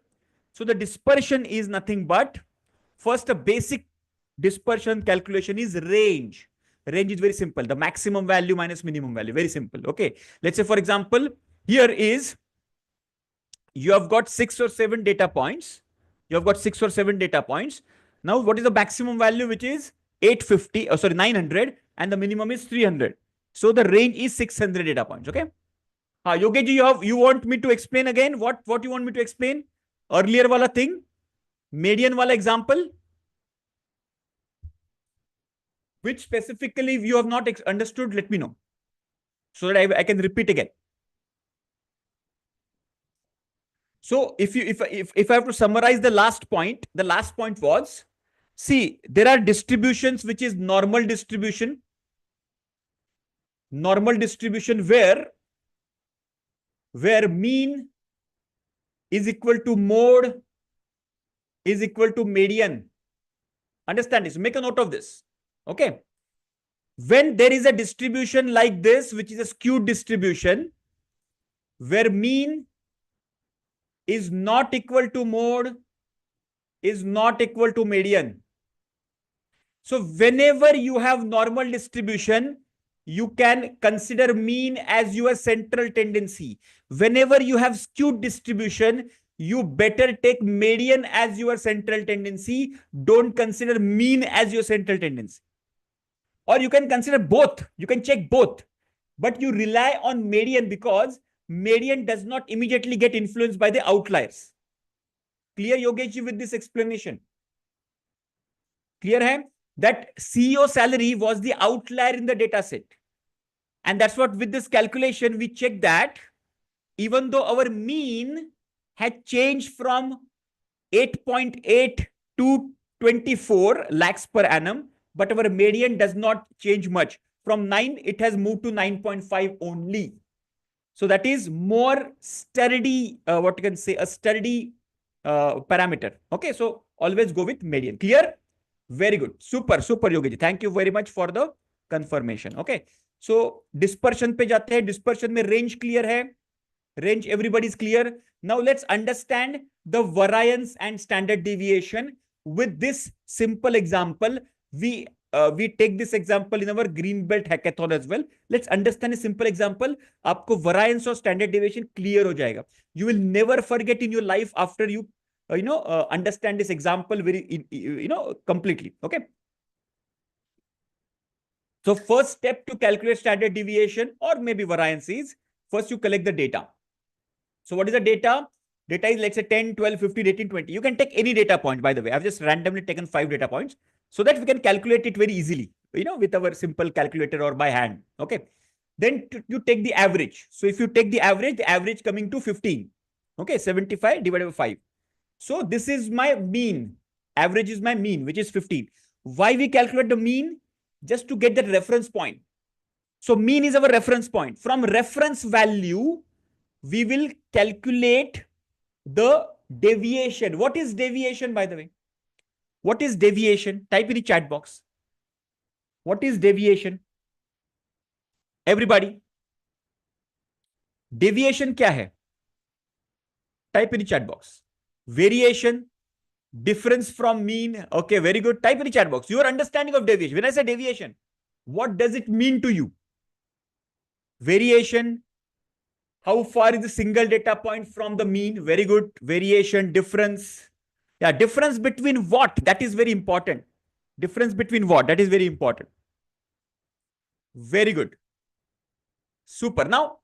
So the dispersion is nothing but, first, a basic dispersion calculation is range. Range is very simple. The maximum value minus minimum value. Very simple. Okay, let's say, for example, here is, you have got 6 or 7 data points. You have got 6 or 7 data points. Now, what is the maximum value, which is 850, 900, and the minimum is 300. So the range is 600 data points. Okay. Yogesh, you want me to explain again? What you want me to explain? Earlier wala thing, median wala example, which specifically you have not understood, let me know, so that I can repeat again. So if I have to summarize the last point was, see, there are distributions which is normal distribution where mean is equal to mode is equal to median. Understand this? Make a note of this. Okay. When there is a distribution like this, which is a skewed distribution, where mean is not equal to mode, is not equal to median. So whenever you have normal distribution, you can consider mean as your central tendency. Whenever you have skewed distribution, you better take median as your central tendency. Don't consider mean as your central tendency. Or you can consider both. You can check both. But you rely on median because median does not immediately get influenced by the outliers. Clear, Yogesh, with this explanation? Clear hai? That CEO salary was the outlier in the data set. And that's what, with this calculation, we check that even though our mean had changed from 8.8 to 24 lakhs per annum, but our median does not change much. From 9, it has moved to 9.5 only. So that is more sturdy, what you can say, a sturdy parameter. Okay, so always go with median. Clear? Very good. Super, super, Yogi. Thank you very much for the confirmation. Okay, so dispersion पे जाते हैं. Dispersion में range clear है. Range, everybody is clear. Now let's understand the variance and standard deviation. With this simple example, we we take this example in our green belt hackathon as well. Let's understand a simple example. आपको variance और standard deviation clear हो जाएगा. You will never forget in your life after you understand this example very completely. Okay. So first step to calculate standard deviation or maybe variance is first you collect the data. So what is the data? Data is, let's say, 10, 12, 15, 18, 20. You can take any data point, by the way. I've just randomly taken 5 data points so that we can calculate it very easily, with our simple calculator or by hand. Okay. Then you take the average. So if you take the average coming to 15. Okay. 75 divided by 5. So this is my mean. Average is my mean, which is 15. Why we calculate the mean? Just to get that reference point. So mean is our reference point. From reference value, we will calculate the deviation. What is deviation, by the way? What is deviation? Type in the chat box. What is deviation? Everybody. Deviation क्या है? Type in the chat box. Variation, difference from mean. Okay, very good. Type in the chat box. Your understanding of deviation. When I say deviation, what does it mean to you? Variation. How far is the single data point from the mean? Very good. Variation, difference. Yeah, difference between what? That is very important. Difference between what? That is very important. Very good. Super. Now,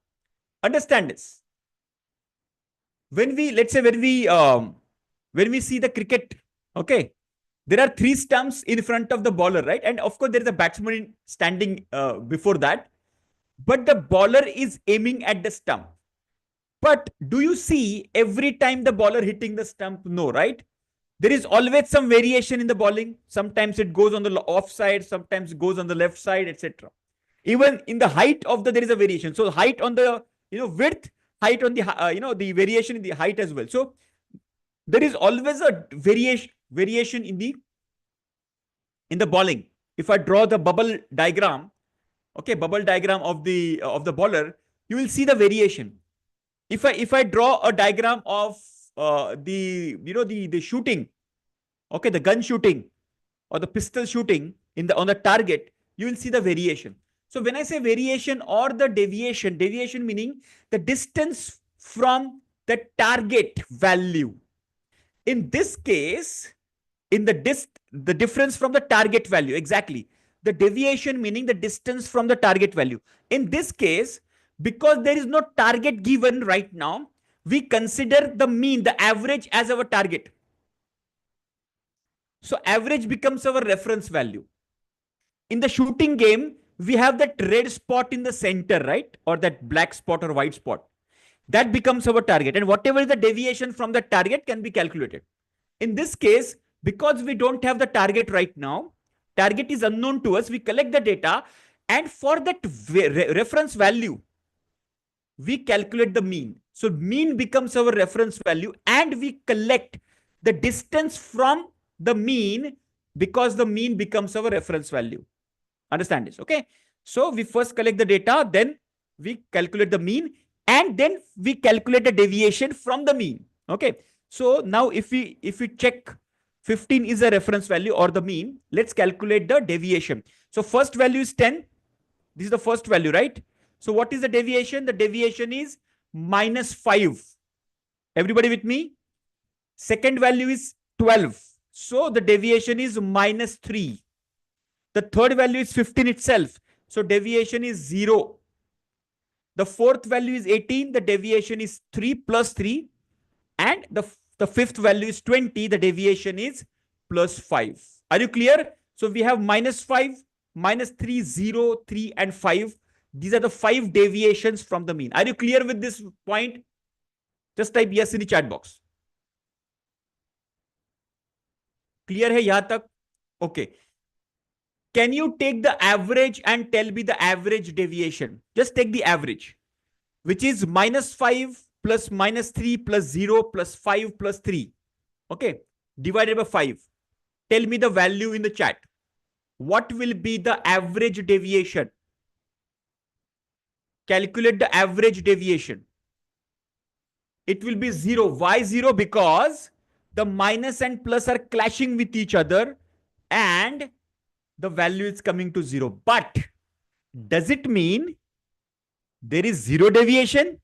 understand this. When we, let's say, when we see the cricket, okay, there are 3 stumps in front of the bowler, right? And of course, there is a batsman standing before that. But the bowler is aiming at the stump. But do you see every time the bowler hitting the stump? No, right? There is always some variation in the bowling. Sometimes it goes on the off side, sometimes it goes on the left side, etc. Even in the height of there is a variation. So height on the width, height on the the variation in the height as well. So there is always a variation in the bowling. If I draw the bubble diagram, okay, bubble diagram of the bowler, you will see the variation. If I draw a diagram of the shooting, okay, the gun shooting or the pistol shooting on the target, you will see the variation. So when I say variation or the deviation meaning the distance from the target value. In this case, in the difference from the target value, exactly. The deviation meaning the distance from the target value. In this case, because there is no target given right now, we consider the mean, the average as our target. So average becomes our reference value. In the shooting game, we have that red spot in the center, right? Or that black spot or white spot. That becomes our target. And whatever is the deviation from the target can be calculated. In this case, because we don't have the target right now, target is unknown to us, we collect the data, and for that reference value, we calculate the mean. So mean becomes our reference value, and we collect the distance from the mean because the mean becomes our reference value. Understand this? Okay. So we first collect the data, then we calculate the mean, and then we calculate the deviation from the mean. Okay. So now if we check 15 is a reference value or the mean, let's calculate the deviation. So first value is 10. This is the first value, right? So what is the deviation? The deviation is -5. Everybody with me? Second value is 12. So the deviation is -3. The third value is 15 itself. So deviation is 0. The fourth value is 18. The deviation is 3 plus 3. And the fifth value is 20. The deviation is plus 5. Are you clear? So we have -5, -3, 0, 3, and 5. These are the 5 deviations from the mean. Are you clear with this point? Just type yes in the chat box. Clear hai yahan tak? Okay. Can you take the average and tell me the average deviation? Just take the average, which is -5 plus -3 plus 0 plus 5 plus 3. Okay. Divided by 5. Tell me the value in the chat. What will be the average deviation? Calculate the average deviation. It will be 0. Why 0? Because the minus and plus are clashing with each other, and the value is coming to 0. But does it mean there is zero deviation?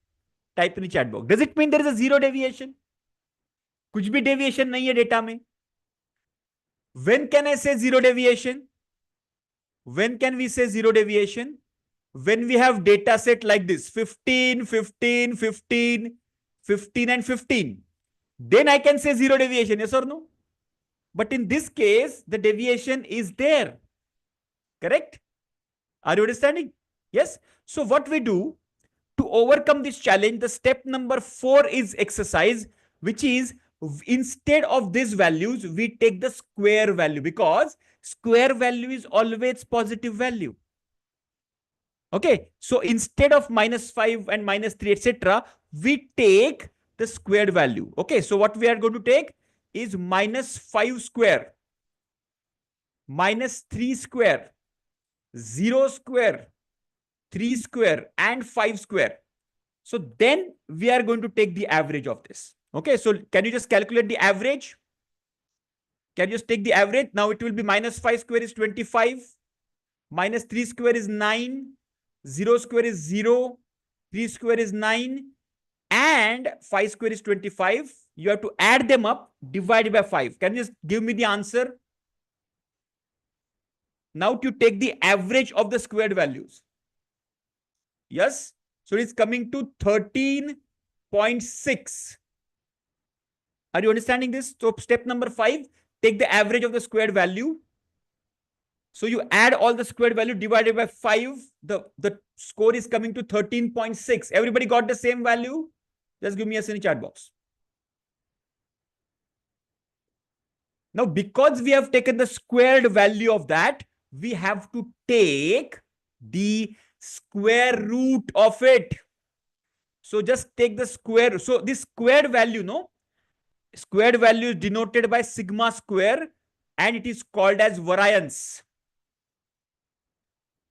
Type in the chat box. Does it mean there is a zero deviation? कुछ भी deviation नहीं है data में. When can I say zero deviation? When can we say zero deviation? When we have data set like this, 15, 15, 15, 15 and 15. Then I can say zero deviation, yes or no? But in this case, the deviation is there. Correct? Are you understanding? Yes. So what we do to overcome this challenge, the step number 4 is exercise, which is instead of these values, we take the square value, because square value is always positive value. Okay. So instead of -5 and -3, etc., we take the squared value. Okay. So what we are going to take is -5 square, -3 square, 0 square, 3 square, and 5 square. So then we are going to take the average of this. Okay. So can you just calculate the average? Can you just take the average? Now it will be -5 square is 25, -3 square is 9, 0 square is 0, 3 square is 9, and 5 square is 25. You have to add them up, divided by 5. Can you just give me the answer? Now to take the average of the squared values. Yes. So it's coming to 13.6. Are you understanding this? So step number 5, take the average of the squared value. So you add all the squared value divided by 5. The score is coming to 13.6. Everybody got the same value? Just give me a in chat box. Now, because we have taken the squared value of that, we have to take the square root of it. So just take the square. So this squared value, no? Squared value is denoted by sigma square, and it is called as variance.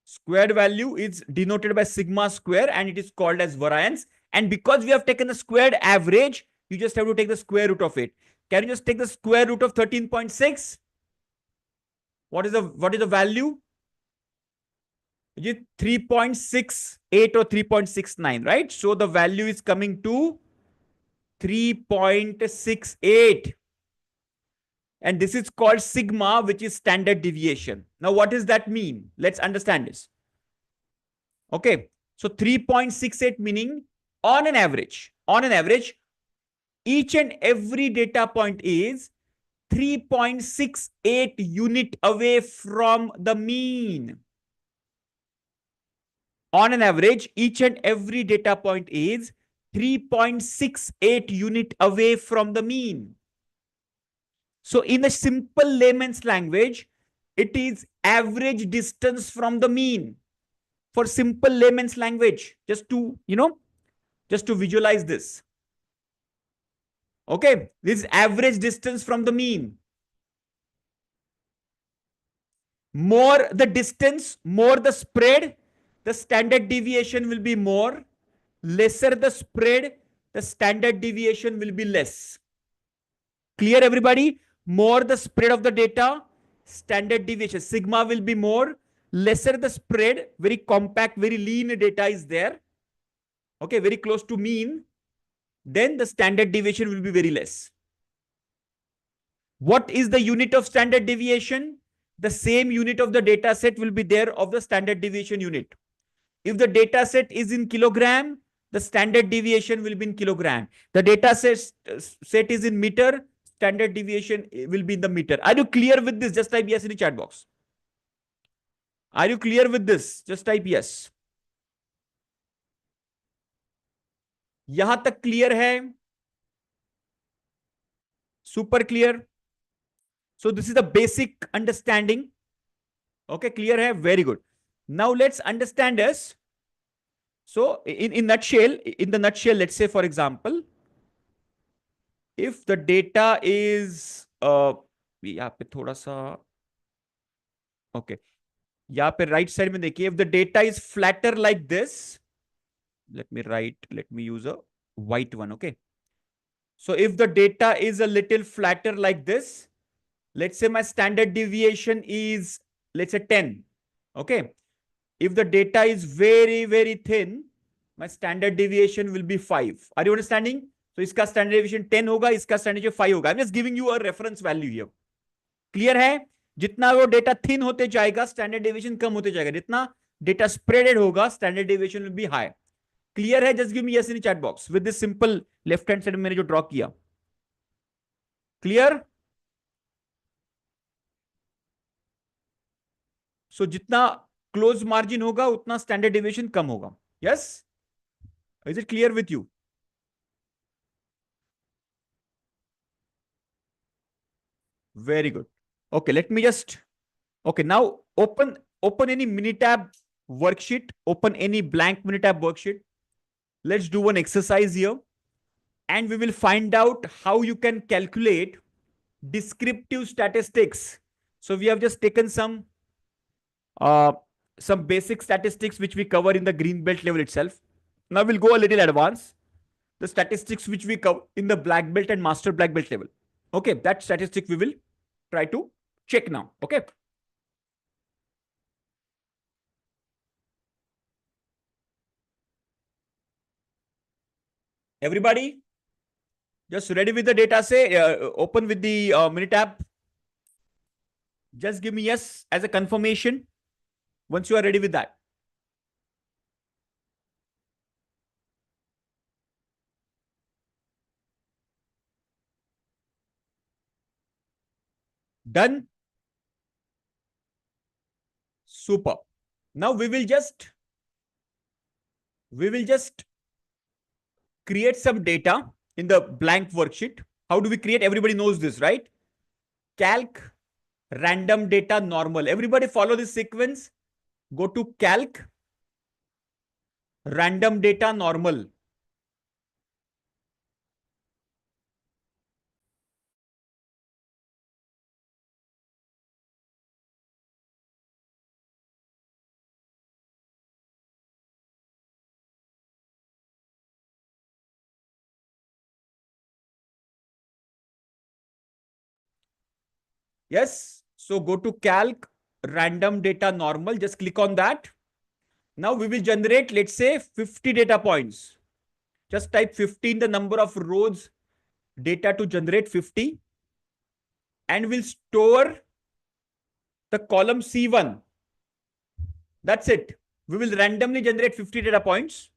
Squared value is denoted by sigma square, and it is called as variance. And because we have taken the squared average, you just have to take the square root of it. Can you just take the square root of 13.6? What is the value? Is it 3.68 or 3.69, right? So the value is coming to 3.68. And this is called sigma, which is standard deviation. Now, what does that mean? Let's understand this. Okay. So 3.68 meaning on an average, each and every data point is 3.68 unit away from the mean. On an average, each and every data point is 3.68 unit away from the mean. So in a simple layman's language, it is average distance from the mean. For simple layman's language, just to visualize this. Okay, this is average distance from the mean. More the distance, more the spread, the standard deviation will be more. Lesser the spread, the standard deviation will be less. Clear, everybody? More the spread of the data, standard deviation, sigma will be more. Lesser the spread, very compact, very lean data is there. Okay, very close to mean. Then the standard deviation will be very less. What is the unit of standard deviation? The same unit of the data set will be there of the standard deviation unit. If the data set is in kilogram, the standard deviation will be in kilogram. The data set is in meter, standard deviation will be in the meter. Are you clear with this? Just type yes in the chat box. Are you clear with this? Just type yes. यहां तक clear है? Super clear. So this is the basic understanding. Okay, clear hai? Very good. Now let's understand this. So in the nutshell, let's say for example, if the data is यहाँ पे थोड़ा सा okay, यहाँ पे right side में देखिए, if the data is flatter like this, let me use a white one. Okay. So if the data is a little flatter like this, let's say my standard deviation is let's say 10. Okay. If the data is very, very thin, my standard deviation will be 5. Are you understanding? So iska standard deviation 10 hoga, iska standard deviation 5 hoga. I'm just giving you a reference value here. Clear hai? जितना वो data thin होते जाएगा standard deviation कम होते जाएगा, जितना data spreaded होगा standard deviation will be high. Clear है? Just give me yes in chat box with this simple left hand side में मैंने जो ड्रॉ किया. क्लियर? सो जितना क्लोज मार्जिन होगा उतना स्टैंडर्ड डेविएशन कम होगा. Yes? Is it clear with you? Very good. Okay, let me just. Okay, now open any Minitab worksheet. Open any blank Minitab worksheet. Let's do one exercise here, and we will find out how you can calculate descriptive statistics. So we have just taken some basic statistics which we cover in the green belt level itself. Now we'll go a little advanced. The statistics which we cover in the black belt and master black belt level. Okay, that statistic we will try to check now. Okay. Everybody, just ready with the data? Say open with the Minitab. Just give me yes as a confirmation once you are ready with that. Done? Super. Now we will just create some data in the blank worksheet. How do we create? Everybody knows this, right? Calc, random data, normal. Everybody follow this sequence. Go to calc, random data, normal. Yes. So go to calc, random data, normal. Just click on that. Now we will generate, let's say 50 data points. Just type 15, the number of rows data to generate 50. And we'll store the column C1. That's it. We will randomly generate 50 data points.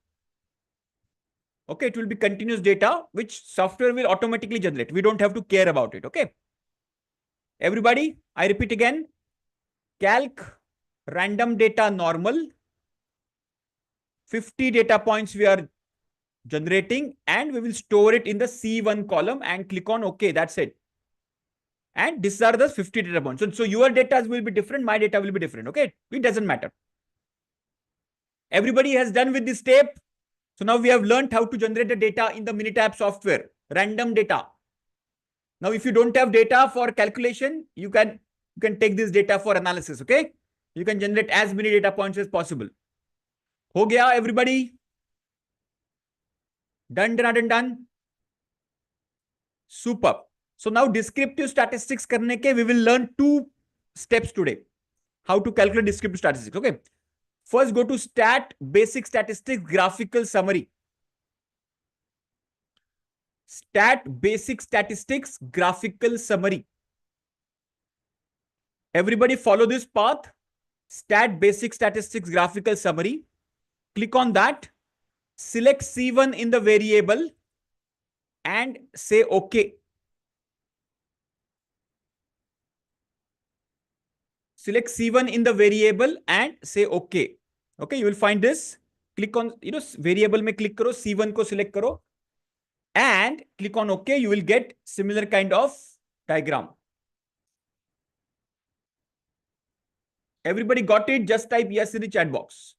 Okay, it will be continuous data, which software will automatically generate. We don't have to care about it. Okay. Everybody, I repeat again. Calc, random data, normal. 50 data points we are generating, and we will store it in the C1 column and click on OK. That's it. And these are the 50 data points. So your data will be different. My data will be different. Okay. It doesn't matter. Everybody has done with this step. So now we have learned how to generate the data in the Minitab software, random data. Now, if you don't have data for calculation, you can take this data for analysis. Okay. You can generate as many data points as possible. Ho gaya, everybody? Done. Super. So now descriptive statistics karne ke, we will learn 2 steps today. How to calculate descriptive statistics. Okay. First, go to stat, basic statistics, graphical summary. Stat, basic statistics, graphical summary. Everybody follow this path. Stat, basic statistics, graphical summary. Click on that. Select C1 in the variable and say OK. Select C1 in the variable and say OK. Okay, you will find this. Click on, variable mein click karo, C1 ko select karo and click on OK. You will get similar kind of diagram. Everybody got it? Just type yes in the chat box.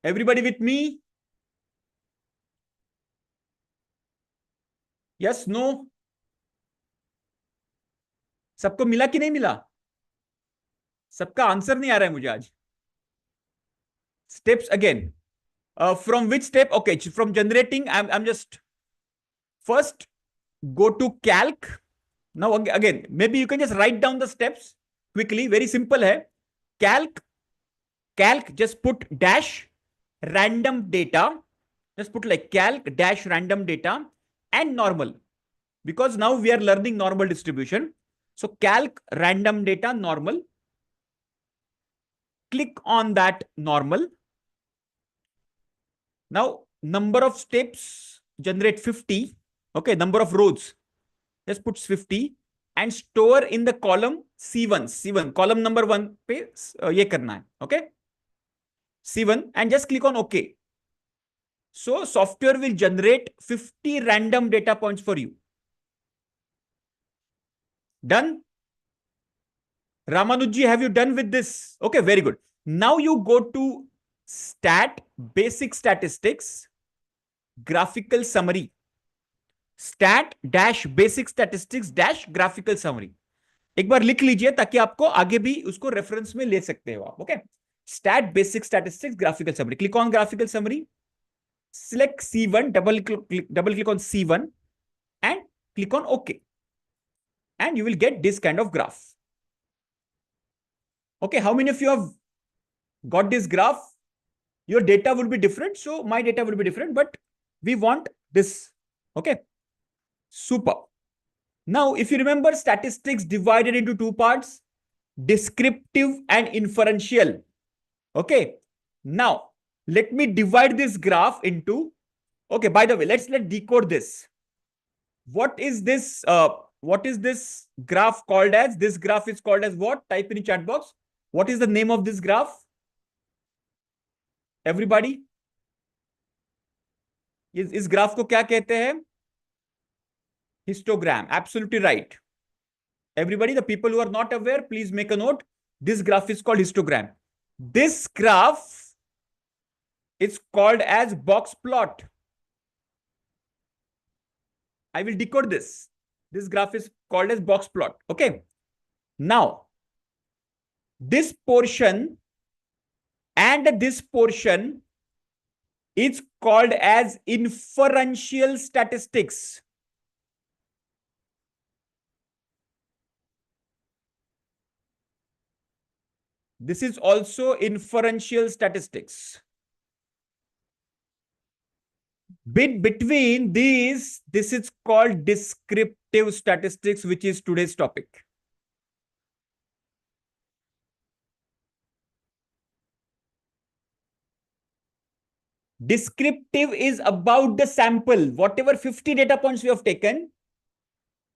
Everybody with me? Yes, no? सबको मिला कि नहीं मिला? सबका answer नहीं आ रहा है मुझे आज. Steps again. From which step? Okay, from generating, I'm just first go to calc. Now again, maybe you can just write down the steps quickly. Very simple hai. Calc, just put dash random data. Just put like calc dash random data and normal. Because now we are learning normal distribution. So calc random data normal. Click on that normal. Now number of steps generate 50. Okay, number of rows just puts 50 and store in the column C1 column number 1 पे ये करना है. Okay, C1 and just click on OK. So software will generate 50 random data points for you. Done? Ramanuji, have you done with this? Okay, very good. Now you go to stat, basic statistics, graphical summary. Stat dash basic statistics dash graphical summary. एक बार लिख लीजिए ताकि आपको आगे भी उसको reference में ले सकते हो आप. Okay, stat basic statistics graphical summary. Click on graphical summary. Select C1, double click on C1 and click on OK. And you will get this kind of graph. Okay, how many of you have got this graph? Your data will be different, so my data will be different, but we want this. Okay, super. Now, if you remember, statistics divided into two parts, descriptive and inferential. Okay, now let me divide this graph into, okay, by the way, let's decode this. What is this graph called as? This graph is called as what? Type in the chat box. What is the name of this graph? Everybody? इस graph को क्या कहते हैं? Histogram. Absolutely right. Everybody, the people who are not aware, please make a note. This graph is called histogram. This graph is called as box plot. I will decode this. This graph is called as box plot. Okay. Now, this portion and this portion is called as inferential statistics. This is also inferential statistics. Bit between these, this is called descriptive statistics, which is today's topic. Descriptive is about the sample. Whatever 50 data points we have taken,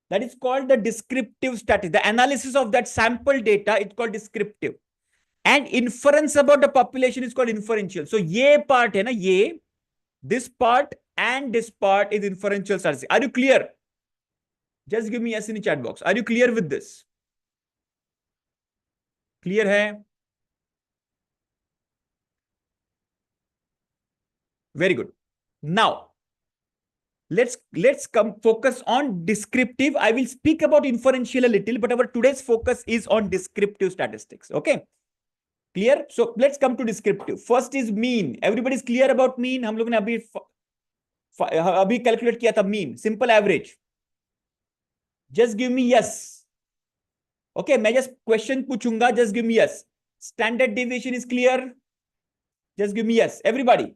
that is called the descriptive statistics. The analysis of that sample data is called descriptive. And inference about the population is called inferential. So, ye part hai na, ye, this part and this part is inferential statistics. Are you clear? Just give me yes in the chat box. Are you clear with this? Clear hai? Very good. Now, let's come focus on descriptive. I will speak about inferential a little, but our today's focus is on descriptive statistics. Okay. Clear? So let's come to descriptive. First is mean. Everybody is clear about mean? हम लोगों ने अभी calculate किया था mean. Simple average. Just give me yes. Okay, मैं just question पूछूंगा. Just give me yes. Standard deviation is clear. Just give me yes. Everybody.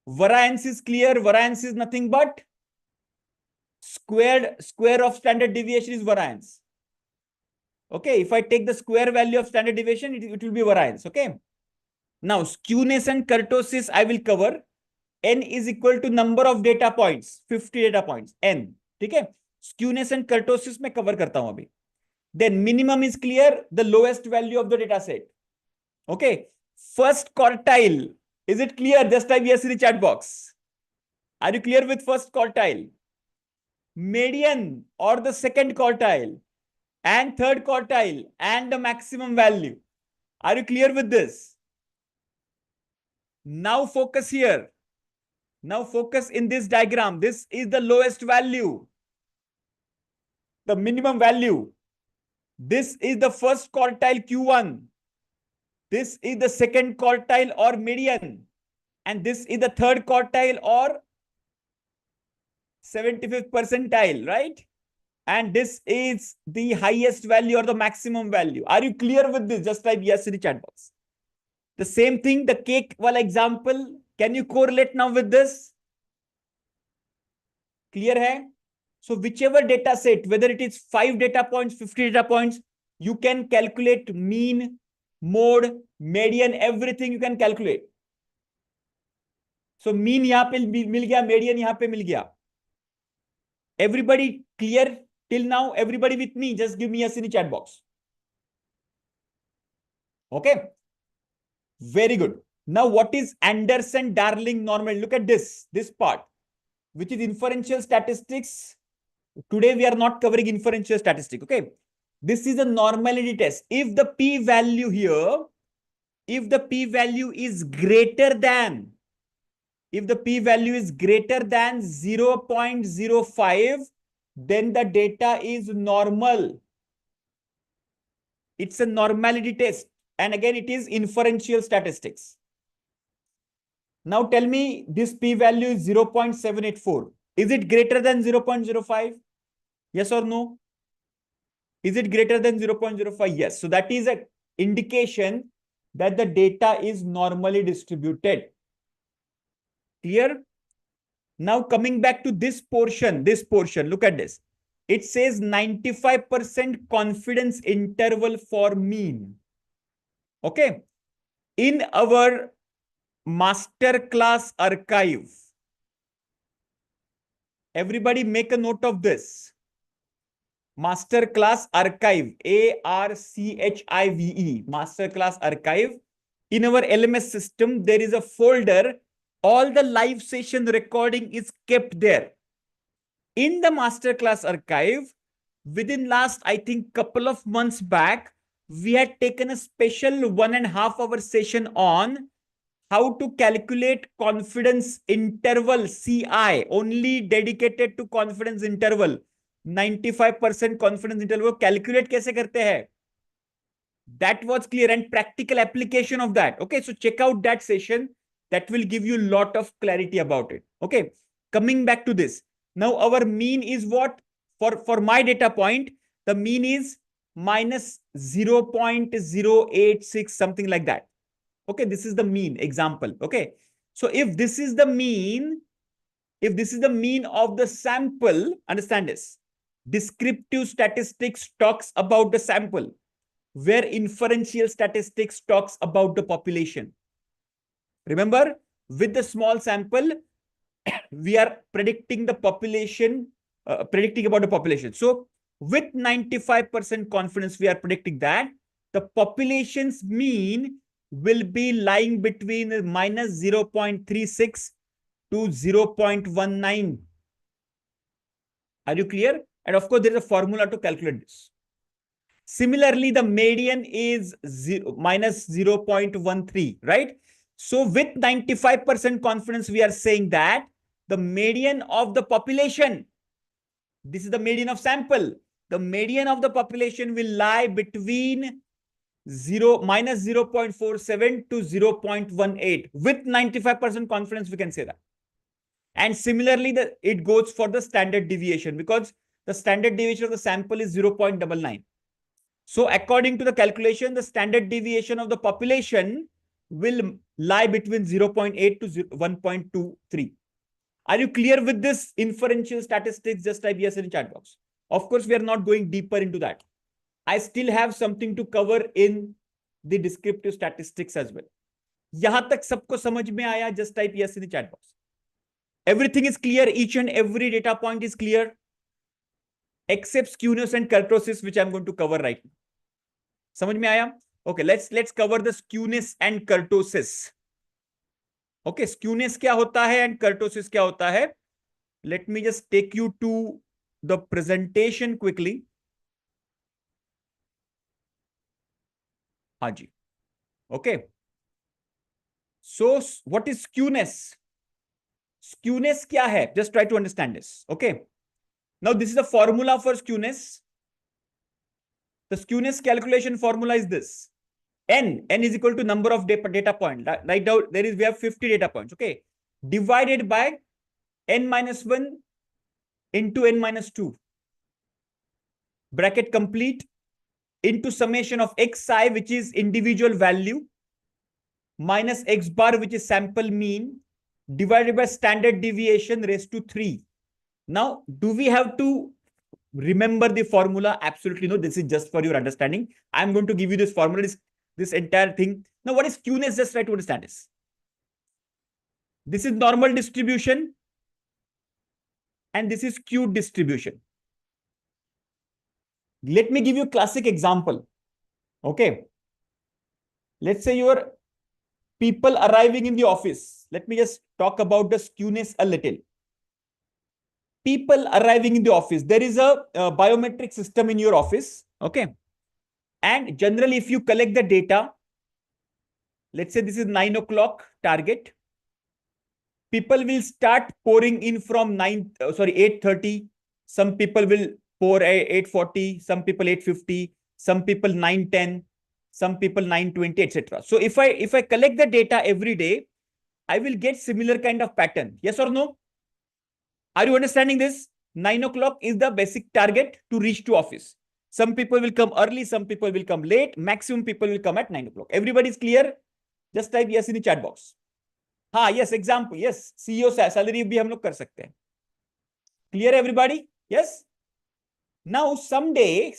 Variance is clear. Variance is nothing but square of standard deviation is variance. Okay, if I take the square value of standard deviation, it will be variance. Okay. Now, skewness and kurtosis I will cover. N is equal to number of data points, 50 data points. N. Okay. Skewness and kurtosis मैं cover करता हूं अभी. Then minimum is clear, the lowest value of the data set. Okay. First quartile. Is it clear? Just type yes in the chat box. Are you clear with first quartile? Median or the second quartile and third quartile and the maximum value. Are you clear with this? Now focus here. Now focus in this diagram. This is the lowest value. The minimum value. This is the first quartile Q1. This is the second quartile or median. And this is the third quartile or 75th percentile, right? and this is the highest value or the maximum value. Are you clear with this? Just type yes in the chat box. The same thing, the cake wala example. Can you correlate now with this? Clear hai? So whichever data set, whether it is 5 data points, 50 data points, you can calculate mean, mode, median, everything you can calculate. So mean यहाँ पे मिल गया, median यहाँ पे मिल गया. Everybody clear till now? Everybody with me? Just give me a yes in the chat box. Okay. Very good. Now, what is Anderson-Darling normal? Look at this part, which is inferential statistics. Today, we are not covering inferential statistics. Okay. This is a normality test. If the p-value here, if the p-value is greater than, if the p-value is greater than 0.05, then the data is normal. It's a normality test. And again, it is inferential statistics. Now tell me this p-value is 0.784. Is it greater than 0.05? Yes or no? Is it greater than 0.05? Yes. So that is an indication that the data is normally distributed. Clear? Now coming back to this portion, look at this. It says 95% confidence interval for mean. Okay. In our masterclass archive, everybody make a note of this. Masterclass archive, ARCHIVE, masterclass archive. In our LMS system, there is a folder. All the live session recording is kept there. In the masterclass archive, within last, I think, couple of months back, we had taken a special 1.5 hour session on how to calculate confidence interval, CI, only dedicated to confidence interval. 95% confidence interval calculate कैसे करते हैं? That was clear, and practical application of that. Okay, so check out that session. That will give you a lot of clarity about it. Okay, coming back to this. Now our mean is what? For my data point, the mean is minus 0.086, something like that. Okay, this is the mean example. Okay, so if this is the mean, of the sample, understand this. Descriptive statistics talks about the sample, where inferential statistics talks about the population. Remember, with the small sample, we are predicting the population, predicting about the population. So with 95% confidence, we are predicting that the population's mean will be lying between minus 0.36 to 0.19. Are you clear? And of course, there is a formula to calculate this. Similarly, the median is minus 0.13, right? So with 95% confidence, we are saying that the median of the population, this is the median of sample, the median of the population will lie between minus 0.47 to 0.18. With 95% confidence, we can say that. And similarly, it goes for the standard deviation, because the standard deviation of the sample is 0.99. So according to the calculation, the standard deviation of the population will lie between 0.8 to 1.23. Are you clear with this inferential statistics? Just type yes in the chat box. Of course, we are not going deeper into that. I still have something to cover in the descriptive statistics as well. Yahan tak sabko samajh mein aaya? Just type yes in the chat box. Everything is clear. Each and every data point is clear, except skewness and kurtosis, which I'm going to cover right now. Samajh mein aaya? Okay, let's cover the skewness and kurtosis. Okay, skewness kya hota hai and kurtosis kya hota hai? Let me just take you to the presentation quickly. Haji. Okay. So what is skewness? Skewness kya hai? Just try to understand this. Okay. Now this is the formula for skewness. The skewness calculation formula is this. N is equal to number of data points. Right now, we have 50 data points. Okay. Divided by n minus 1 into n minus 2. bracket complete, into summation of xi, which is individual value, minus x bar, which is sample mean, divided by standard deviation raised to 3. Now, do we have to remember the formula? Absolutely no. This is just for your understanding. I'm going to give you this formula, this entire thing. Now, what is skewness? Just try to understand this. This is normal distribution, and this is skewed distribution. Let me give you a classic example. Okay. Let's say your people arriving in the office. Let me just talk about the skewness a little. People arriving in the office. There is a biometric system in your office. Okay. And generally, if you collect the data, let's say this is 9 o'clock target. People will start pouring in from 8:30. Some people will pour at 8:40. Some people 8:50. Some people 9:10. Some people 9:20, etc. So if I collect the data every day, I will get similar kind of pattern. Yes or no? Are you understanding this? 9 o'clock is the basic target to reach to office. Some people will come early, some people will come late. Maximum people will come at 9 o'clock. Everybody is clear? Just type yes in the chat box. हाँ, yes, example, yes, CEO salary भी हम लोग कर सकते हैं. Clear everybody? Yes? Now someday,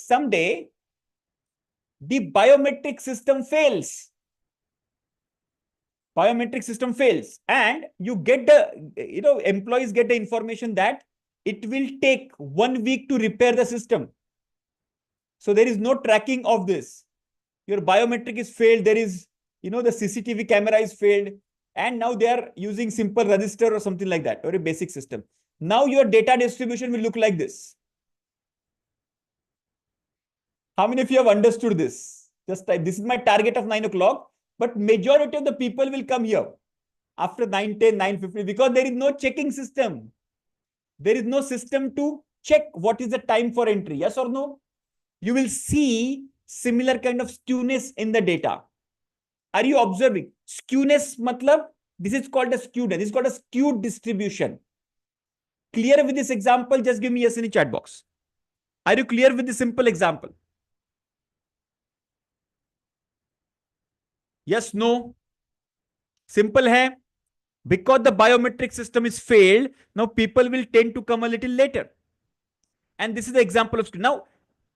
the biometric system fails. Biometric system fails, and you get the, employees get the information that it will take 1 week to repair the system. So there is no tracking of this. Your biometric is failed. There is, the CCTV camera is failed. And now they are using simple register or something like that, or a basic system. Now your data distribution will look like this. How many of you have understood this? Just type, this is my target of 9 o'clock, but majority of the people will come here after 9:10, 9:50, because there is no checking system. There is no system to check what is the time for entry. Yes or no? You will see similar kind of skewness in the data. Are you observing? Skewness matlab, this is called a skewness. This is called a skewed distribution. Clear with this example? Just give me yes in the chat box. Are you clear with this simple example? Yes, no? Simple hai? Because the biometric system is failed, now people will tend to come a little later. And this is the example of skew. Now,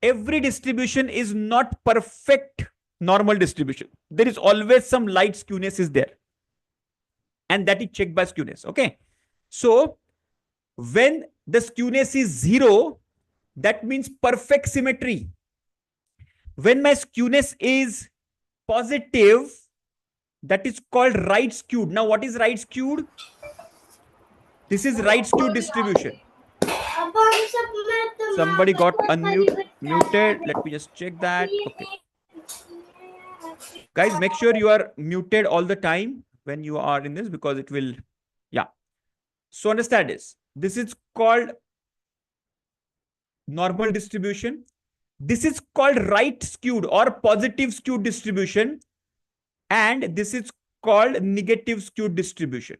every distribution is not perfect normal distribution. There is always some light skewness is there. And that is checked by skewness. Okay. So when the skewness is 0, that means perfect symmetry. When my skewness is positive, that is called right skewed. Now, what is right skewed? This is right skewed distribution. Somebody got muted. Let me just check that. Okay. Guys, make sure you are muted all the time when you are in this, because it will, yeah. So understand this. This is called normal distribution. This is called right skewed or positive skewed distribution. And this is called negative skewed distribution.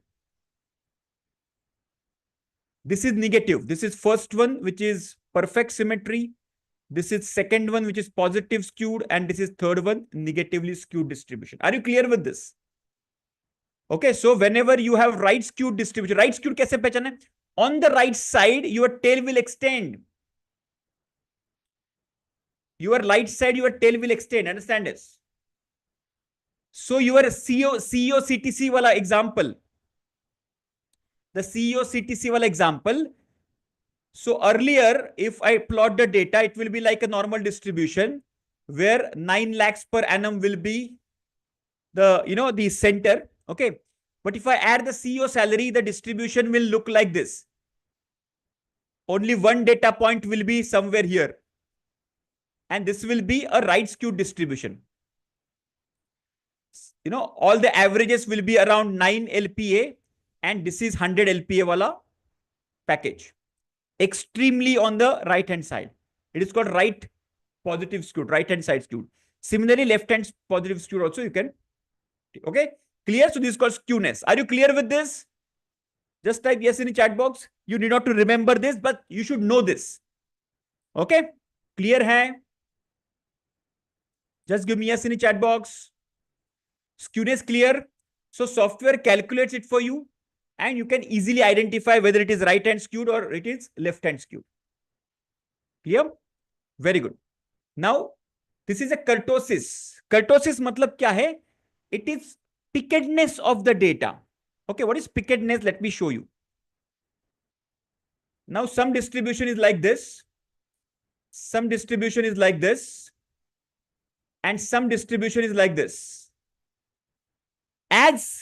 This is negative. This is first one, which is perfect symmetry. This is second one, which is positive skewed. And this is third one, negatively skewed distribution. Are you clear with this? Okay, so whenever you have right skewed distribution, right skewed kaise pehchana? On the right side, your tail will extend. Your right side, your tail will extend. Understand this? So your CEO CTC wala example. The CEO CTC wala example. So earlier, if I plot the data, it will be like a normal distribution where 9 lakhs per annum will be the, the center. Okay. But if I add the CEO salary, the distribution will look like this. Only one data point will be somewhere here. And this will be a right skewed distribution. All the averages will be around 9 LPA, and this is 100 LPA wala package. Extremely on the right hand side. It is called right positive skewed, right hand side skewed. Similarly, left hand positive skewed also you can. Okay. Clear? So this is called skewness. Are you clear with this? Just type yes in the chat box. You need not to remember this, but you should know this. Okay. Clear है? Just give me yes in chat box. Skewness clear? So software calculates it for you and you can easily identify whether it is right hand skewed or it is left hand skewed. Clear? Very good. Now this is a kurtosis. Kurtosis matlab kya hai? It is pickedness of the data. Okay, what is pickedness? Let me show you. Now some distribution is like this, some distribution is like this, and some distribution is like this. As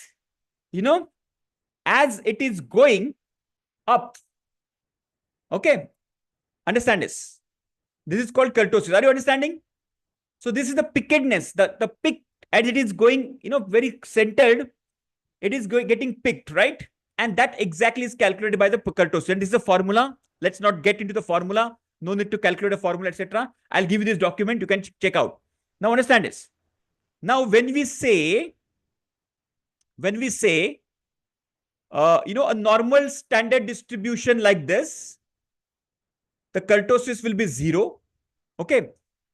you know, as it is going up, okay, understand this. This is called kurtosis. Are you understanding? So this is the pickedness, the pick as it is going, very centered, it is getting picked, right? And that exactly is calculated by the kurtosis. And this is a formula. Let's not get into the formula. No need to calculate a formula, etc. I'll give you this document. You can check out. Now understand this. Now when we say, a normal standard distribution like this, the kurtosis will be 0. Okay.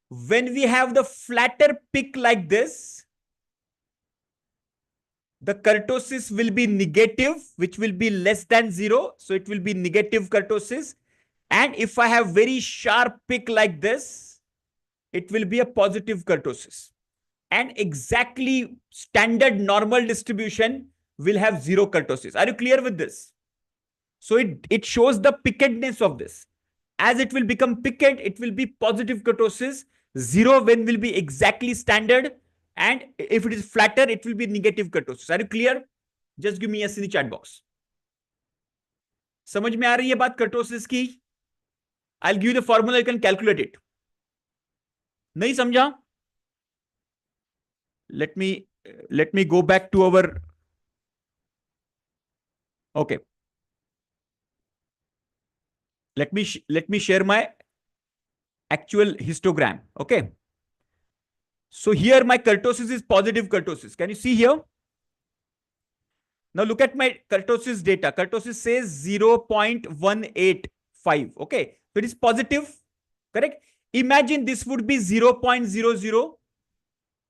When we have the flatter pick like this, the kurtosis will be negative, which will be less than 0. So it will be negative kurtosis. And if I have very sharp pick like this, it will be a positive kurtosis. And exactly standard normal distribution will have 0 kurtosis. Are you clear with this? So it shows the pickedness of this. As it will become picked, it will be positive kurtosis. 0 when will be exactly standard. And if it is flatter, it will be negative kurtosis. Are you clear? Just give me yes in the chat box. समझ में आ रही है बात kurtosis की? I'll give you the formula, you can calculate it. नहीं समझा? Let me go back to our. Okay. Let me share my actual histogram. Okay. So here my kurtosis is positive kurtosis. Can you see here? Now look at my kurtosis data. Kurtosis says 0.185. Okay. So it is positive. Correct? Imagine this would be 0.00.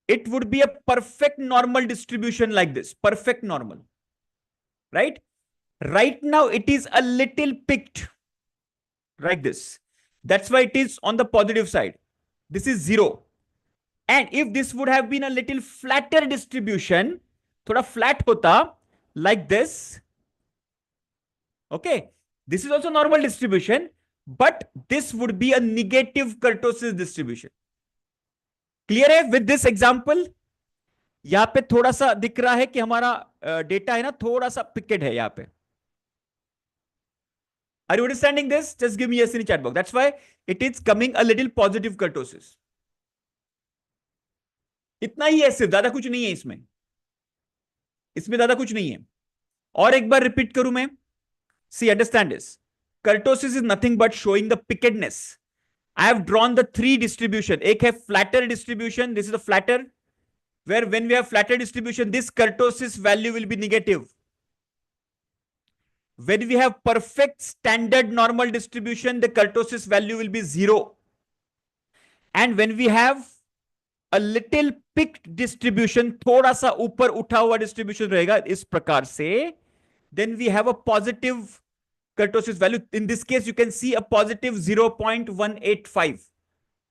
It would be a perfect normal distribution like this. Perfect normal. Right? Right now it is a little picked. Like this. That's why it is on the positive side. This is 0. And if this would have been a little flatter distribution, thoda flat hota, like this. Okay. This is also normal distribution, but this would be a negative kurtosis distribution. Clear है with this example? यहाँ पे थोड़ा सा दिख रहा है कि हमारा डेटा है ना थोड़ा सा पिकेड है यहाँ पे. Are you understanding this? Just give me yes in the chat box. That's why it is coming a little positive kurtosis. इतना ही है सिर्फ, ज्यादा कुछ नहीं है इसमें. इसमें ज्यादा कुछ नहीं है. और एक बार रिपीट करूं मैं. See, understand this. Kurtosis is nothing but showing the pickedness. I have drawn the 3 distribution. एक है flatter distribution. This is a flatter. Where when we have flatter distribution, this kurtosis value will be negative. When we have perfect standard normal distribution, the kurtosis value will be 0. And when we have a little picked distribution, थोड़ा सा ऊपर उठा हुआ distribution रहेगा इस प्रकार से, then we have a positive kurtosis value. In this case, you can see a positive 0.185,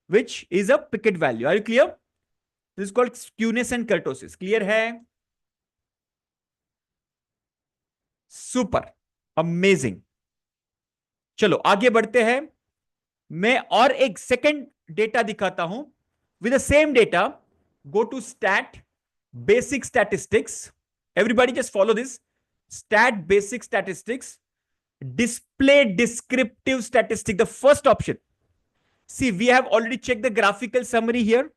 which is a picket value. Are you clear? This is called skewness and kurtosis. Clear hai? Super. Amazing. चलो आगे बढ़ते हैं. मैं और एक second data दिखाता हूं. With the same data, go to stat, basic statistics. Everybody just follow this. Stat, basic statistics. Display descriptive statistic, the first option. See, we have already checked the graphical summary here.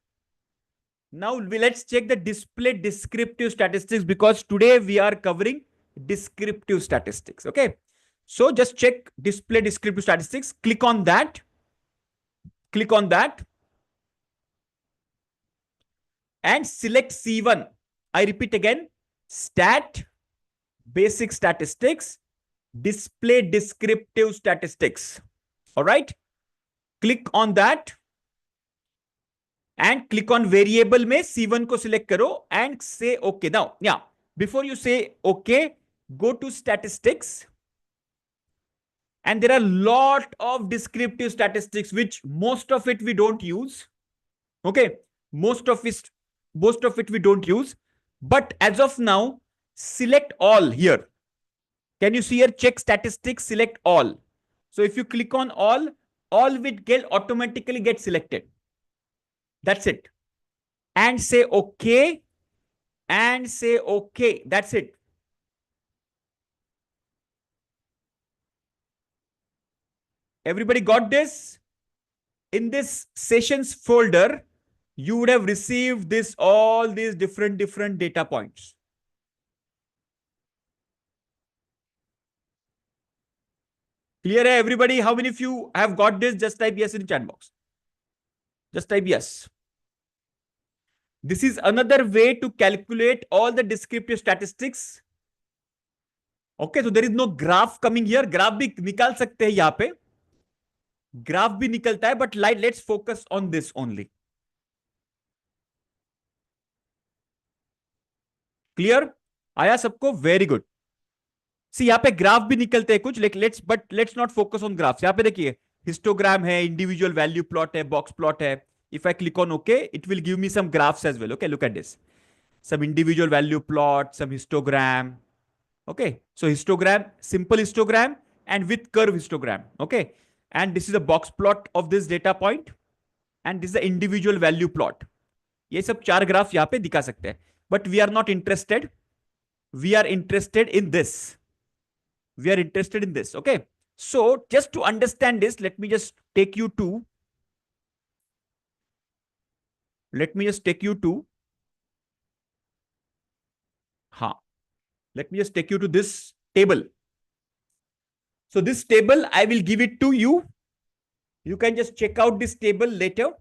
Now let's check the display descriptive statistics, because today we are covering descriptive statistics. Okay. So just check display descriptive statistics. Click on that. Click on that. And select C1. I repeat again. Stat, basic statistics, display descriptive statistics. All right. Click on that. and click on variable में C1 को select करो and say okay. Now, yeah, before you say okay, go to statistics. And there are a lot of descriptive statistics, which most of it we don't use. Okay. Most of it we don't use. But as of now, select all here. Can you see here? Check statistics, select all. So if you click on all will automatically get selected. That's it. And say okay. And say okay. That's it. Everybody got this? In this sessions folder, you would have received all these different data points. Clear, everybody? How many of you have got this? Just type yes in the chat box. Just type yes. This is another way to calculate all the descriptive statistics. Okay, so there is no graph coming here. Graph भी निकाल सकते हैं यहाँ पे. Graph भी निकलता है, but let's focus on this only. Clear? आया सबको? Very good. See, यहाँ पे ग्राफ भी निकलते हैं कुछ, let's not focus on graphs. यहाँ पे देखिए हिस्टोग्राम है, इंडिविजुअल वैल्यू प्लॉट है, बॉक्स प्लॉट है. If I click on OK, it will give me some graphs as well. Okay, look at this. Some individual value plot, some histogram. Okay, so histogram, simple histogram and with curve histogram. Okay, and this is a box plot of this data point and this is the individual value plot. ये सब चार graph यहाँ पे दिखा सकते हैं. But we are not interested. We are interested in this. We are interested in this. Okay, so just to understand this, let me just take you to let me just take you to this table. So this table, I will give it to you. You can just check out this table later.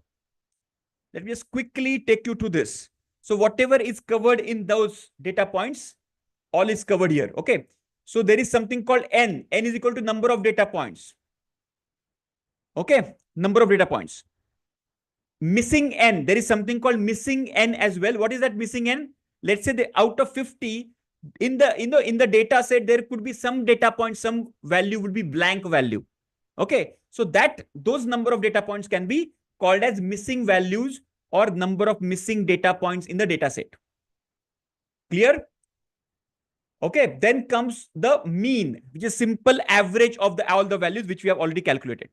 Let me just quickly take you to this. So whatever is covered in those data points, all is covered here. Okay, so there is something called n. N is equal to number of data points. Okay, number of data points. Missing n, there is something called missing n as well. What is that missing n? Let's say out of 50, in the data set, there could be some data point, some value would be blank value. Okay, so those number of data points can be called as missing values or number of missing data points in the data set. Clear? Okay, then comes the mean, which is simple average of all the values which we have already calculated.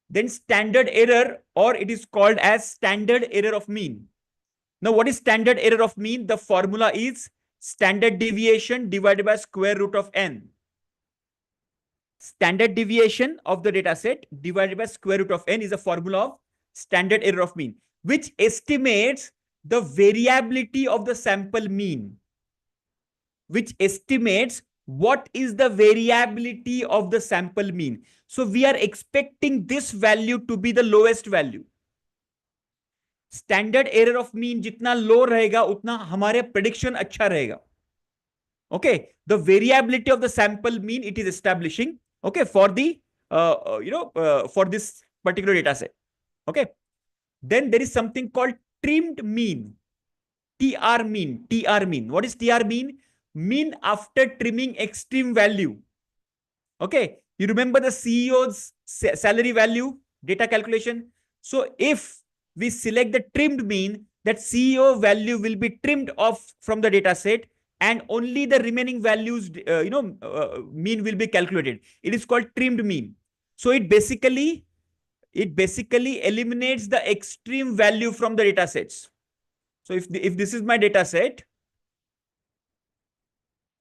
Then standard error, or it is called as standard error of mean. Now, what is standard error of mean? The formula is standard deviation divided by square root of n. Standard deviation of the data set divided by square root of n is a formula of standard error of mean, which estimates the variability of the sample mean. Which estimates what is the variability of the sample mean. So we are expecting this value to be the lowest value. Standard error of mean जितना low रहेगा उतना हमारे prediction अच्छा रहेगा. Okay, the variability of the sample mean it is establishing. Okay, for the for this particular data set. Okay, then there is something called trimmed mean. TR mean. TR mean. What is TR mean? Mean after trimming extreme value. Okay, you remember the CEO's salary value data calculation. So if we select the trimmed mean, that CEO value will be trimmed off from the data set and only the remaining values mean will be calculated. It is called trimmed mean. So it basically eliminates the extreme value from the data sets. So if this is my data set,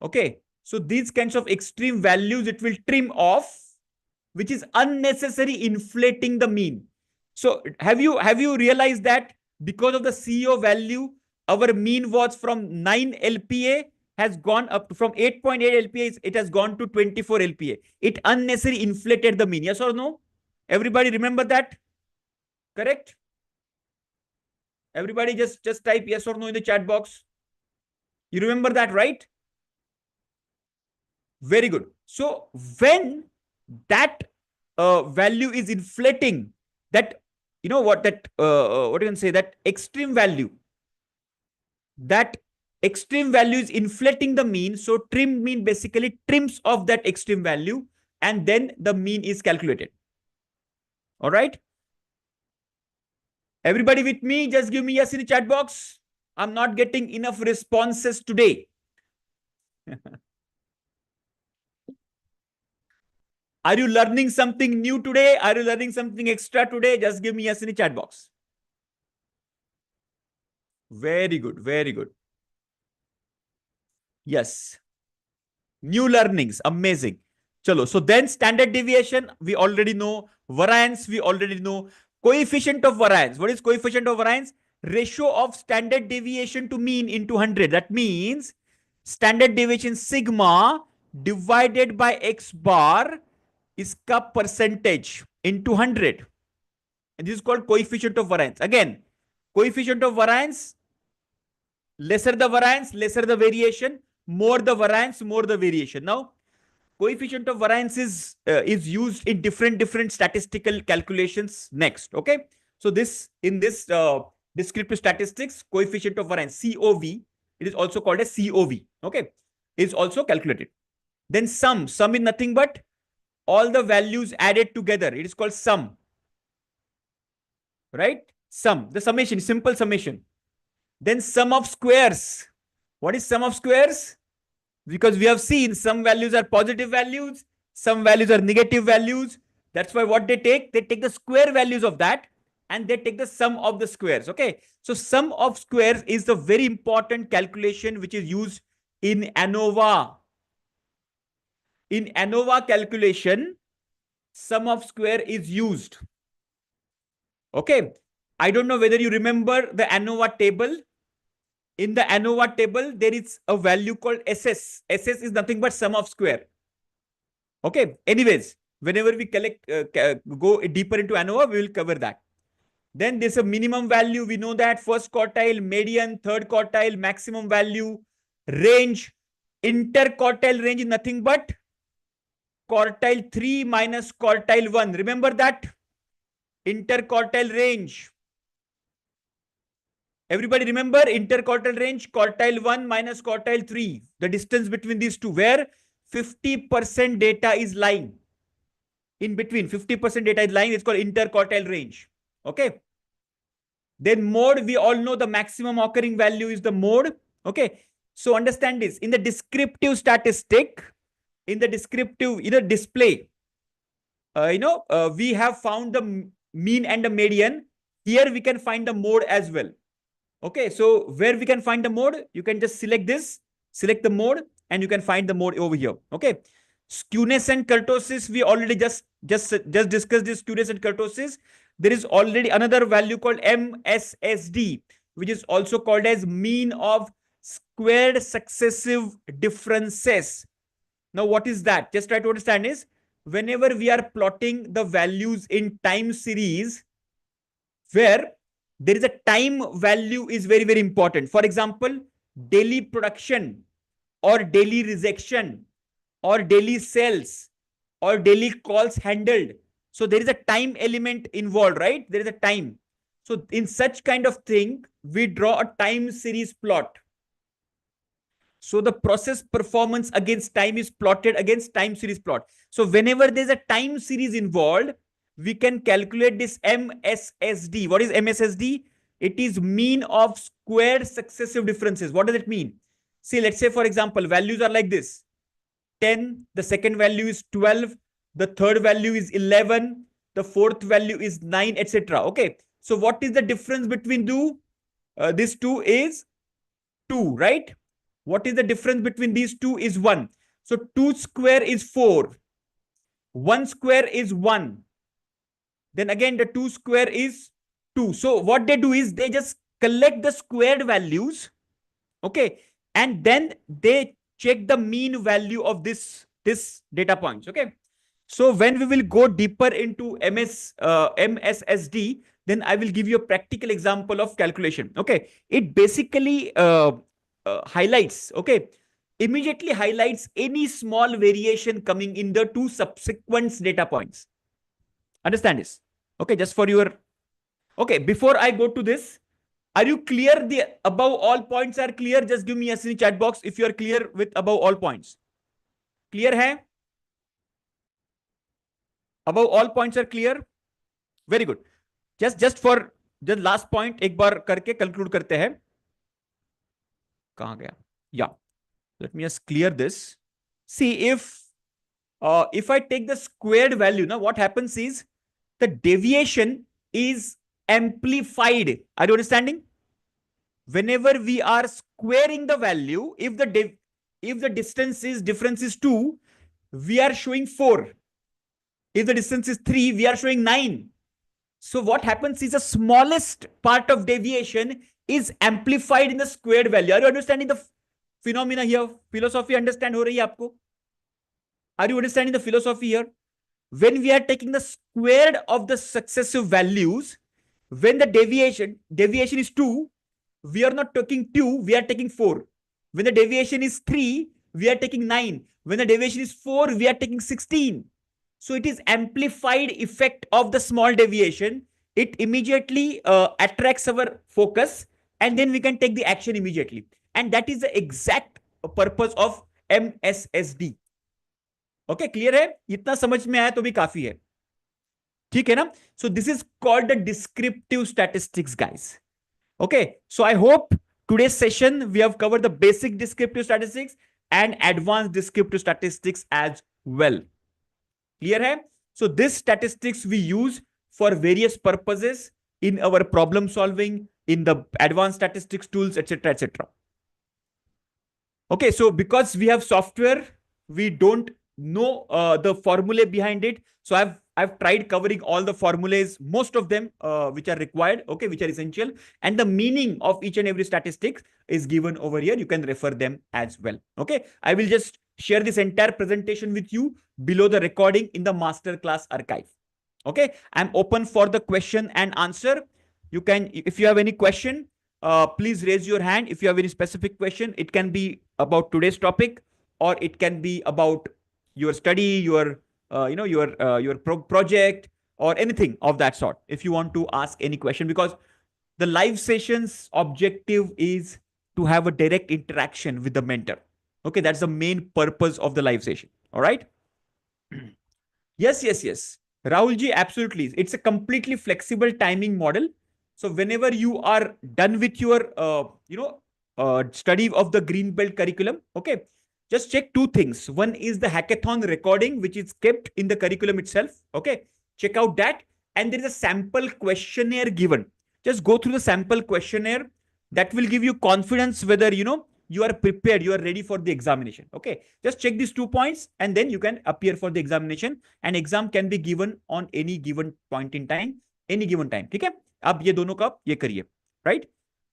okay, so these kinds of extreme values it will trim off, which is unnecessary inflating the mean. So have you realized that because of the CEO value, our mean was from 9 LPA has gone up to, from 8.8 LPA, it has gone to 24 LPA. It unnecessarily inflated the mean. Yes or no? Everybody remember that? Correct? Everybody just type yes or no in the chat box. You remember that, right? Very good. So when that value is inflating, that you know what that, what you can say, that extreme value, that extreme value is inflating the mean. So trim mean basically trims off that extreme value, and then the mean is calculated. All right. Everybody with me? Just give me yes in the chat box. I'm not getting enough responses today. Are you learning something new today? Are you learning something extra today? Just give me yes in the chat box. Very good. Very good. Yes. New learnings. Amazing. Chalo. So then standard deviation, we already know. Variance, we already know. Coefficient of variance. What is coefficient of variance? Ratio of standard deviation to mean into 100. That means standard deviation sigma divided by x bar is ka percentage into 100. And this is called coefficient of variance. Again, coefficient of variance, lesser the variance, lesser the variation, more the variance, more the variation. Now, coefficient of variance is used in different statistical calculations next. Okay. So this, in this descriptive statistics, coefficient of variance, COV, it is also called as COV. Okay. Is also calculated. Then sum is nothing but all the values added together. It is called sum. Right? Sum, the summation, simple summation. Then sum of squares. What is sum of squares? Because we have seen some values are positive values, some values are negative values. That's why what they take the square values of that, and they take the sum of the squares. Okay. So sum of squares is the very important calculation which is used in ANOVA. In ANOVA calculation, sum of square is used. Okay. I don't know whether you remember the ANOVA table. In the ANOVA table, there is a value called SS. SS is nothing but sum of square. Okay. Anyways, whenever we go deeper into ANOVA, we will cover that. Then there's a minimum value. We know that first quartile, median, third quartile, maximum value, range. Interquartile range is nothing but quartile 3 minus quartile 1. Remember that? Interquartile range. Everybody remember interquartile range, quartile 1 minus quartile 3. The distance between these two, where 50% data is lying. In between, 50% data is lying. It's called interquartile range. Okay. Then mode, we all know the maximum occurring value is the mode. Okay. So understand this. In the descriptive statistic, in the descriptive, display, we have found the mean and the median. Here we can find the mode as well. Okay, so where we can find the mode, you can just select this, select the mode, and you can find the mode over here. Okay, skewness and kurtosis, we already just discussed this skewness and kurtosis. There is already another value called MSSD, which is also called as mean of squared successive differences. Now, what is that? Just try to understand is, whenever we are plotting the values in time series, where there is a time value is very, very important. For example, daily production or daily rejection or daily sales or daily calls handled. So there is a time element involved, right? There is a time. So in such kind of thing, we draw a time series plot. So the process performance against time is plotted against time series plot. So whenever there's a time series involved, we can calculate this MSSD. What is MSSD? It is mean of squared successive differences. What does it mean? See, let's say, for example, values are like this. 10, the second value is 12, the third value is 11, the fourth value is 9, etc. Okay. So what is the difference between these two is 2, right? What is the difference between these two is 1. So 2 square is 4. 1 square is 1. Then again, the 2 square is 2. So what they do is they just collect the squared values. Okay. And then they check the mean value of this data points. Okay. So when we will go deeper into MSSD, then I will give you a practical example of calculation. Okay. It basically highlights, okay, immediately highlights any small variation coming in the two subsequent data points. Understand this? Okay, just for your Okay, before I go to this, are you clear? The above all points are clear? Just give me a yes in the chat box if you are clear with above all points. Clear hai? Above all points are clear? Very good. Just for just last point एक बार करके conclude करते हैं. कहाँ गया? Yeah. Let me just clear this. See, if I take the squared value, now what happens is the deviation is amplified. Are you understanding? Whenever we are squaring the value, if the difference is 2, we are showing 4. If the distance is 3, we are showing 9. So what happens is the smallest part of deviation is amplified in the squared value. Are you understanding the phenomena here? Philosophy understand ho rahi hai aapko? Are you understanding the philosophy here? When we are taking the squared of the successive values, when the deviation is 2, we are not taking 2, we are taking 4. When the deviation is 3, we are taking 9. When the deviation is 4, we are taking 16. So it is amplified effect of the small deviation. It immediately attracts our focus, and then we can take the action immediately. And that is the exact purpose of MSSD. Okay, clear है? इतना समझ में आया तो भी काफी है. ठीक है ना? So this is called the descriptive statistics, guys. Okay, so I hope today's session we have covered the basic descriptive statistics and advanced descriptive statistics as well. Clear hai? So this statistics we use for various purposes in our problem solving, in the advanced statistics tools, etc., etc. Okay, so because we have software, we don't know the formulae behind it. So I've tried covering all the formulas, most of them which are required, okay, which are essential, and the meaning of each and every statistics is given over here. You can refer them as well. Okay, I will just share this entire presentation with you below the recording in the masterclass archive. Okay, I'm open for the question and answer. You can, if you have any question, please raise your hand. If you have any specific question, it can be about today's topic, or it can be about your study, your project, or anything of that sort. If you want to ask any question, because the live sessions objective is to have a direct interaction with the mentor. Okay, that's the main purpose of the live session. All right. Yes. Rahul ji, absolutely. It's a completely flexible timing model. So whenever you are done with your, study of the green belt curriculum, okay, just check two things. One is the hackathon recording, which is kept in the curriculum itself. Okay, check out that. And there is a sample questionnaire given. Just go through the sample questionnaire. That will give you confidence whether, you are prepared, you are ready for the examination. Okay, just check these 2 points and then you can appear for the examination. And exam can be given on any given point in time, any given time. ठीक है? आप ये दोनों का ये करिए, right?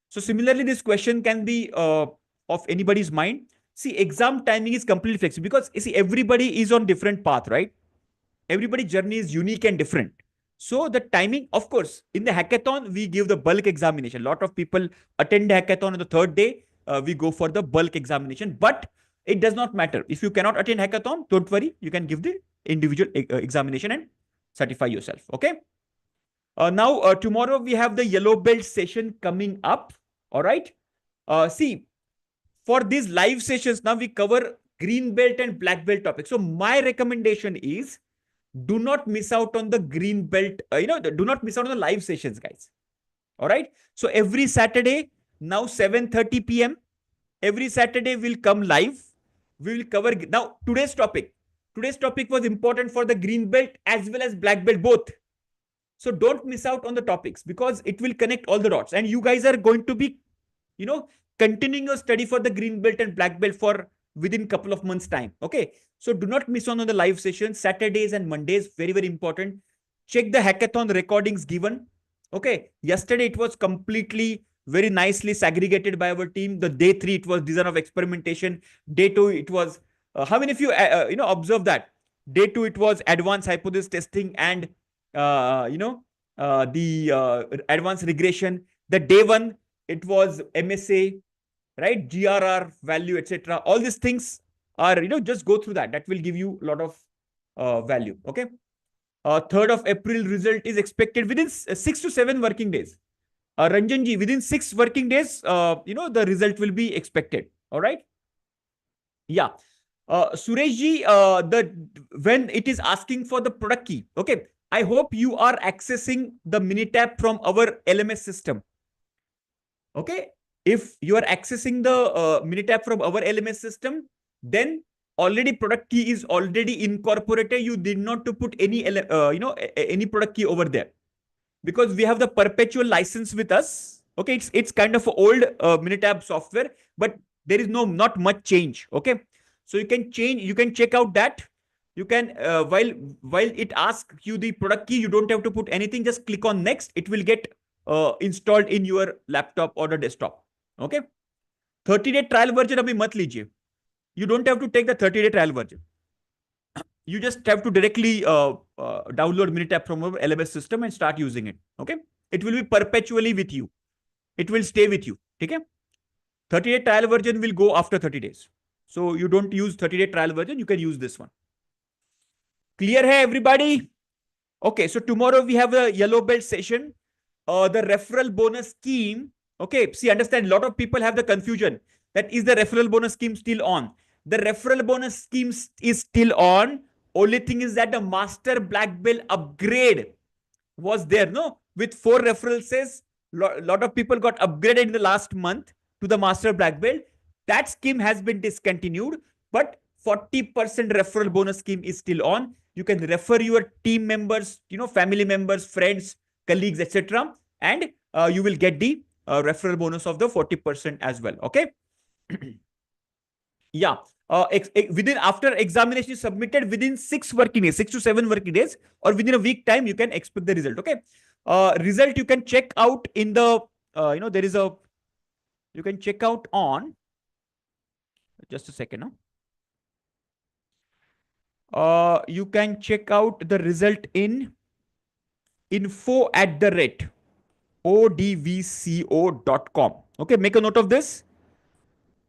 So similarly, this question can be of anybody's mind. See, exam timing is completely flexible because you see everybody is on different path, right? Everybody's journey is unique and different. So the timing, of course, in the hackathon, we give the bulk examination. A lot of people attend the hackathon on the third day. We go for the bulk examination, but it does not matter. If you cannot attend hackathon, don't worry. You can give the individual examination and certify yourself. Okay. Now, tomorrow we have the yellow belt session coming up. All right. See, for these live sessions, now we cover green belt and black belt topics. So my recommendation is do not miss out on the green belt. Do not miss out on the live sessions, guys. All right. So every Saturday, now 7:30 p.m. Every Saturday we'll come live. We will cover now today's topic. Today's topic was important for the green belt as well as black belt both. So don't miss out on the topics because it will connect all the dots. And you guys are going to be, continuing your study for the green belt and black belt for within couple of months time. Okay. So do not miss on the live sessions, Saturdays and Mondays. Very, very important. Check the hackathon recordings given. Okay. Yesterday it was completely very nicely segregated by our team. The day 3, it was design of experimentation. Day 2, it was, how many of you, observe that? Day 2, it was advanced hypothesis testing and, the advanced regression. The day 1, it was MSA, right? GRR value, etc. All these things are, just go through that. That will give you a lot of value. Okay. 3rd of April result is expected within 6 to 7 working days. Ranjan ji, within 6 working days, the result will be expected. All right. Yeah. Suresh ji, when it is asking for the product key, okay, I hope you are accessing the Minitab from our LMS system. Okay. If you are accessing the Minitab from our LMS system, then already product key is already incorporated. You did not to put any, any product key over there, because we have the perpetual license with us. Okay, it's kind of old Minitab software, but there is not much change. Okay, so you can change, you can check out that. You can while it asks you the product key, you don't have to put anything. Just click on next. It will get installed in your laptop or the desktop. Okay, 30-day trial version abhi mat lijiye. You don't have to take the 30-day trial version. You just have to directly download Minitab from our LMS system and start using it. Okay, it will be perpetually with you. It will stay with you. Okay, 30-day trial version will go after 30 days. So you don't use 30-day trial version. You can use this one. Clear hai everybody? Okay, so tomorrow we have a yellow belt session. The referral bonus scheme. Okay, see, understand, a lot of people have the confusion that is the referral bonus scheme still on. The referral bonus scheme is still on. Only thing is that the master black belt upgrade was there, no? With 4 referrals, lot of people got upgraded in the last month to the master black belt. That scheme has been discontinued, but 40% referral bonus scheme is still on. You can refer your team members, family members, friends, colleagues, etc., and you will get the referral bonus of the 40% as well. Okay. Yeah. Within, after examination is submitted, within 6 working days, 6 to 7 working days, or within a week time, you can expect the result. Okay. Result you can check out in the, there is a, you can check out on, just a second. No? You can check out the result in info@odvco.com. Okay. Make a note of this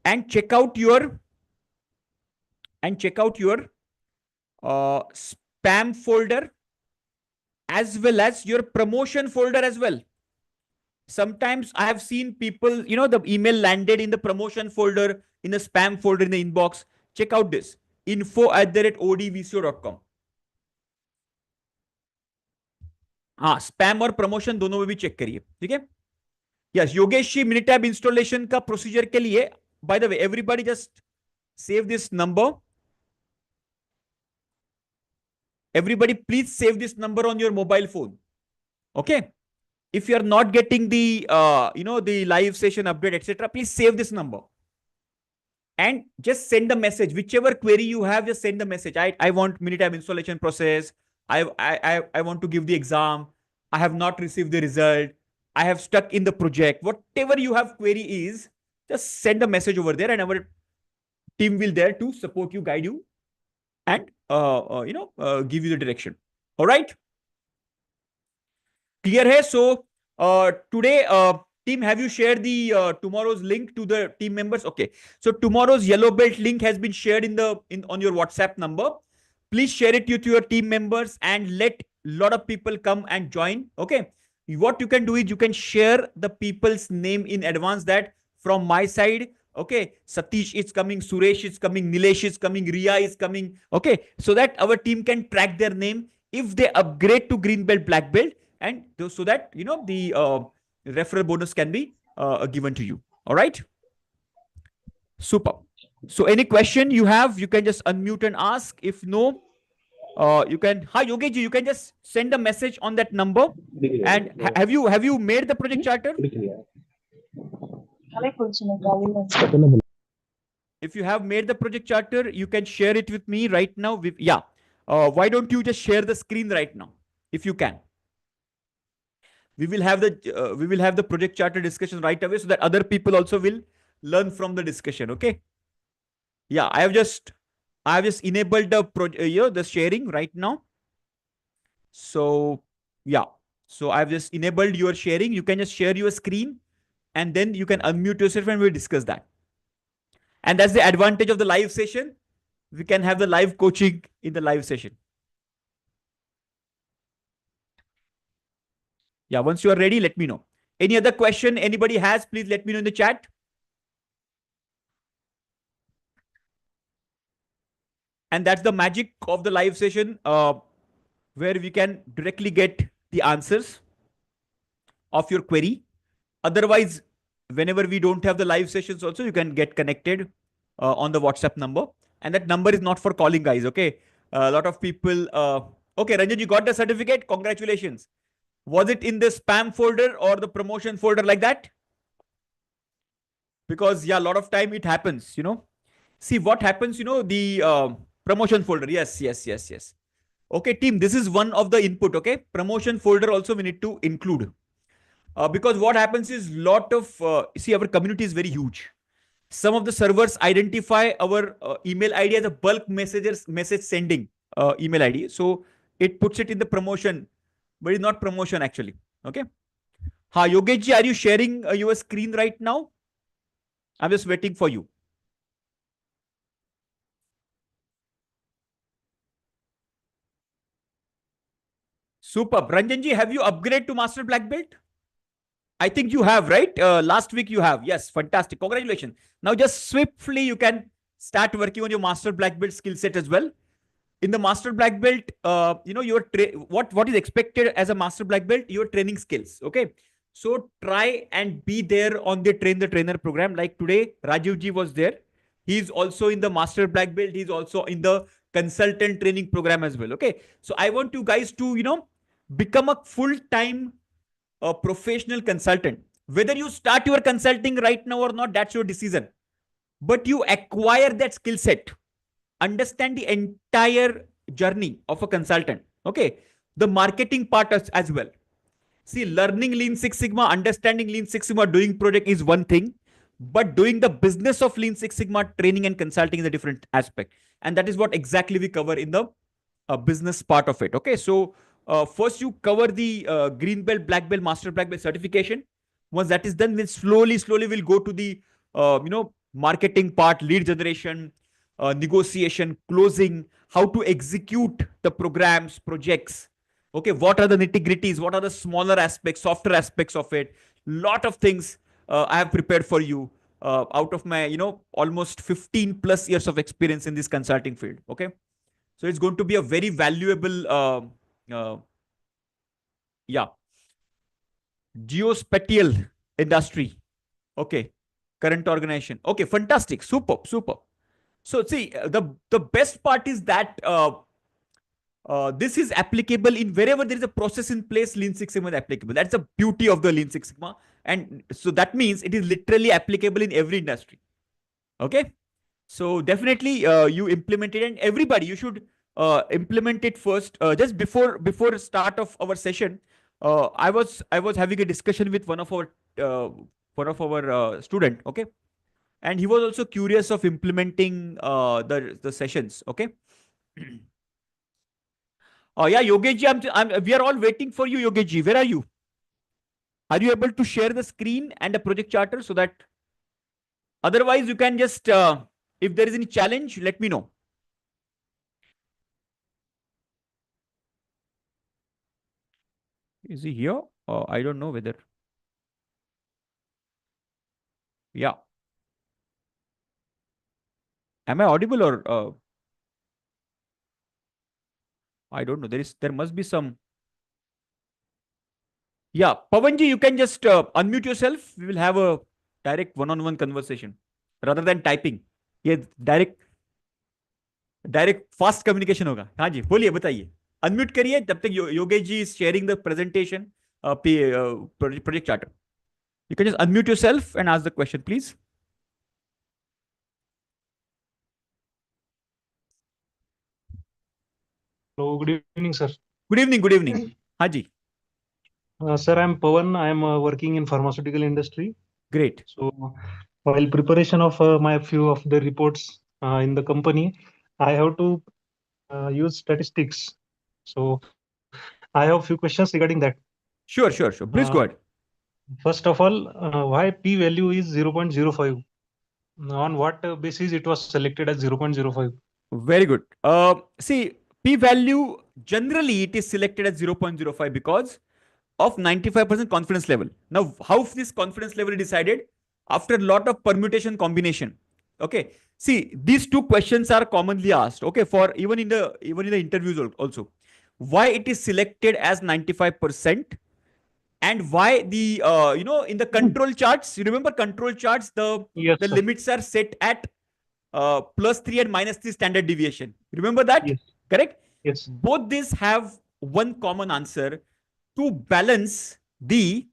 and check out your, spam folder as well as your promotion folder as well. Sometimes I have seen people, the email landed in the promotion folder, in the spam folder, in the inbox. Check out this info@odvco.com. हाँ, spam और promotion दोनों में भी check करिए. ठीक है. Yes, Yogesh ji, Minitab installation का procedure के लिए, by the way, everybody just save this number. Everybody, please save this number on your mobile phone. Okay. If you are not getting the, the live session update, etc., please save this number and just send the message. Whichever query you have, just send the message. I want Minitab installation process. I want to give the exam. I have not received the result. I have stuck in the project. Whatever you have query is, just send a message over there, and our team will there to support you, guide you, and give you the direction. All right. Clear hai? So today, team, have you shared the tomorrow's link to the team members? Okay. So tomorrow's yellow belt link has been shared on your WhatsApp number. Please share it to your team members and let a lot of people come and join. Okay. What you can do is you can share the people's name in advance, that from my side, okay, Satish is coming, Suresh is coming, Nilesh is coming, Riya is coming. Okay. So that our team can track their name if they upgrade to green belt, black belt, and so that, the referral bonus can be given to you. All right. Super. So any question you have, you can just unmute and ask. If no, you can, hi Yogesh ji, you can just send a message on that number. And have you made the project charter? If you have made the project charter, you can share it with me right now. Yeah. Why don't you just share the screen right now, if you can? We will have the project charter discussion right away, so that other people also will learn from the discussion. Okay. Yeah, I have just enabled the the sharing right now. So yeah, so I've just enabled your sharing. You can just share your screen, and then you can unmute yourself, and we'll discuss that. And that's the advantage of the live session. We can have the live coaching in the live session. Yeah, once you are ready, let me know. Any other question anybody has, please let me know in the chat. And that's the magic of the live session, where we can directly get the answers of your query. Otherwise, whenever we don't have the live sessions, also you can get connected on the WhatsApp number. And that number is not for calling, guys. Okay. A lot of people. Okay, Ranjan, you got the certificate. Congratulations. Was it in the spam folder or the promotion folder like that? Because yeah, a lot of time it happens. See what happens. The promotion folder. Yes, yes, yes, yes. Okay, team. This is one of the input. Okay, promotion folder also we need to include. Because what happens is lot of see, our community is very huge. Some of the servers identify our email ID as a bulk message sending email ID, so it puts it in the promotion, but it's not promotion actually. Okay. Ha, Yogesh ji, are you sharing your screen right now? I'm just waiting for you. Super. Ranjan ji, have you upgraded to Master Black Belt? I think you have, right? Last week you have. Yes, fantastic. Congratulations. Now just swiftly you can start working on your Master Black Belt skill set as well. In the Master Black Belt, your what is expected as a Master Black Belt, your training skills. Okay. So try and be there on the Train the Trainer program. Like today, Rajiv ji was there. He's also in the Master Black Belt. He's also in the consultant training program as well. Okay. So I want you guys to, become a full-time professional consultant. Whether you start your consulting right now or not, that's your decision. But you acquire that skill set. Understand the entire journey of a consultant. Okay. The marketing part as well. See, learning Lean Six Sigma, understanding Lean Six Sigma, doing project is one thing, but doing the business of Lean Six Sigma training and consulting is a different aspect. And that is what exactly we cover in the business part of it. Okay. So first you cover the green belt, black belt, master black belt certification. Once that is done, then slowly we'll go to the, marketing part, lead generation, negotiation, closing, how to execute the programs, projects. Okay, what are the nitty gritties? What are the smaller aspects, softer aspects of it? Lot of things I have prepared for you out of my, almost 15 plus years of experience in this consulting field. Okay, so it's going to be a very valuable, uh, yeah, geospatial industry. Okay, current organization. Okay, fantastic, super. So see, the best part is that this is applicable in wherever there is a process in place. Lean Six Sigma is applicable. That's the beauty of the Lean Six Sigma, and so that means it is literally applicable in every industry. Okay, so definitely you implement it, and everybody you should implement it first. Just before start of our session, I was having a discussion with one of our student. Okay, and he was also curious of implementing the sessions. Okay. Oh yeah, Yogesh ji, we are all waiting for you, Yogesh ji. Where are you? Are you able to share the screen and the project charter so that otherwise you can just, if there is any challenge, let me know. Is he here? I don't know whether. Yeah. Am I audible or I don't know. There must be some. Yeah, Pavanji, you can just unmute yourself. We will have a direct one-on-one conversation rather than typing. ये direct fast communication होगा. हाँ जी, बोलिए, बताइए. Unmute करिए, तब तक Yogesh ji is sharing the presentation project charter. You can just unmute yourself and ask the question, please. Hello, good evening, sir. Good evening, good evening. हाँ जी. Sir, I'm Pawan. I'm working in pharmaceutical industry. Great. So, while preparation of my few of the reports in the company, I have to use statistics. So, I have few questions regarding that. Sure. Please go ahead. First of all, why p value is 0.05? On what basis it was selected as 0.05? Very good. See, p value generally it is selected as 0.05 because of 95% confidence level. Now, how this confidence level is decided? After a lot of permutation combination. Okay. See, these two questions are commonly asked. Okay, for even in the interviews also. Why it is selected as 95%, and why the in the control charts, you remember control charts, Yes, the sir. limits are set at +3 and -3 standard deviation. Remember that? Yes. Correct? Yes. Both these have one common answer: to balance the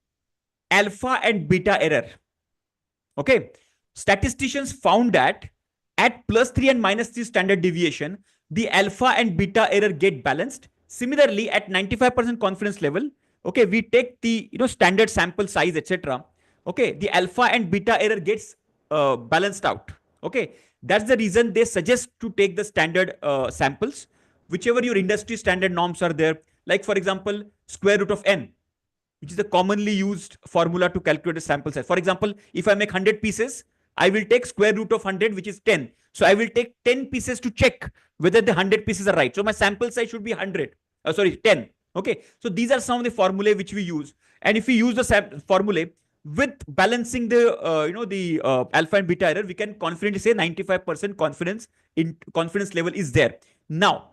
alpha and beta error. Okay. Statisticians found that at +3 and -3 standard deviation, the alpha and beta error get balanced. Similarly, at 95% confidence level, okay, we take the standard sample size, etc. Okay, the alpha and beta error gets balanced out. Okay, that's the reason they suggest to take the standard samples, whichever your industry standard norms are there. Like for example, square root of n, which is the commonly used formula to calculate a sample size. For example, if I make 100 pieces, I will take square root of 100, which is 10. So I will take 10 pieces to check whether the 100 pieces are right. So my sample size should be 100. Sorry, 10. Okay. So these are some of the formulae which we use. And if we use the formulae with balancing the alpha and beta error, we can confidently say 95% confidence level is there. Now,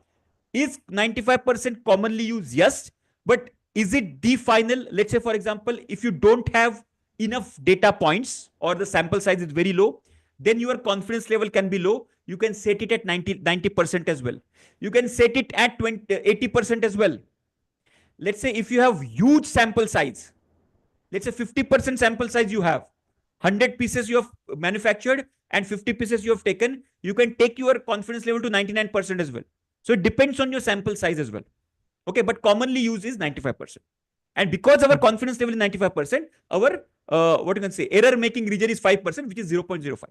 is 95% commonly used? Yes. But is it the final? Let's say, for example, if you don't have enough data points or the sample size is very low, then your confidence level can be low. You can set it at 90% as well. You can set it at 80% as well. Let's say if you have huge sample size, let's say 50% sample size you have, 100 pieces you have manufactured and 50 pieces you have taken, you can take your confidence level to 99% as well. So it depends on your sample size as well. Okay, but commonly used is 95%. And because our confidence level is 95%, our what you can say, error making region is 5%, which is 0.05.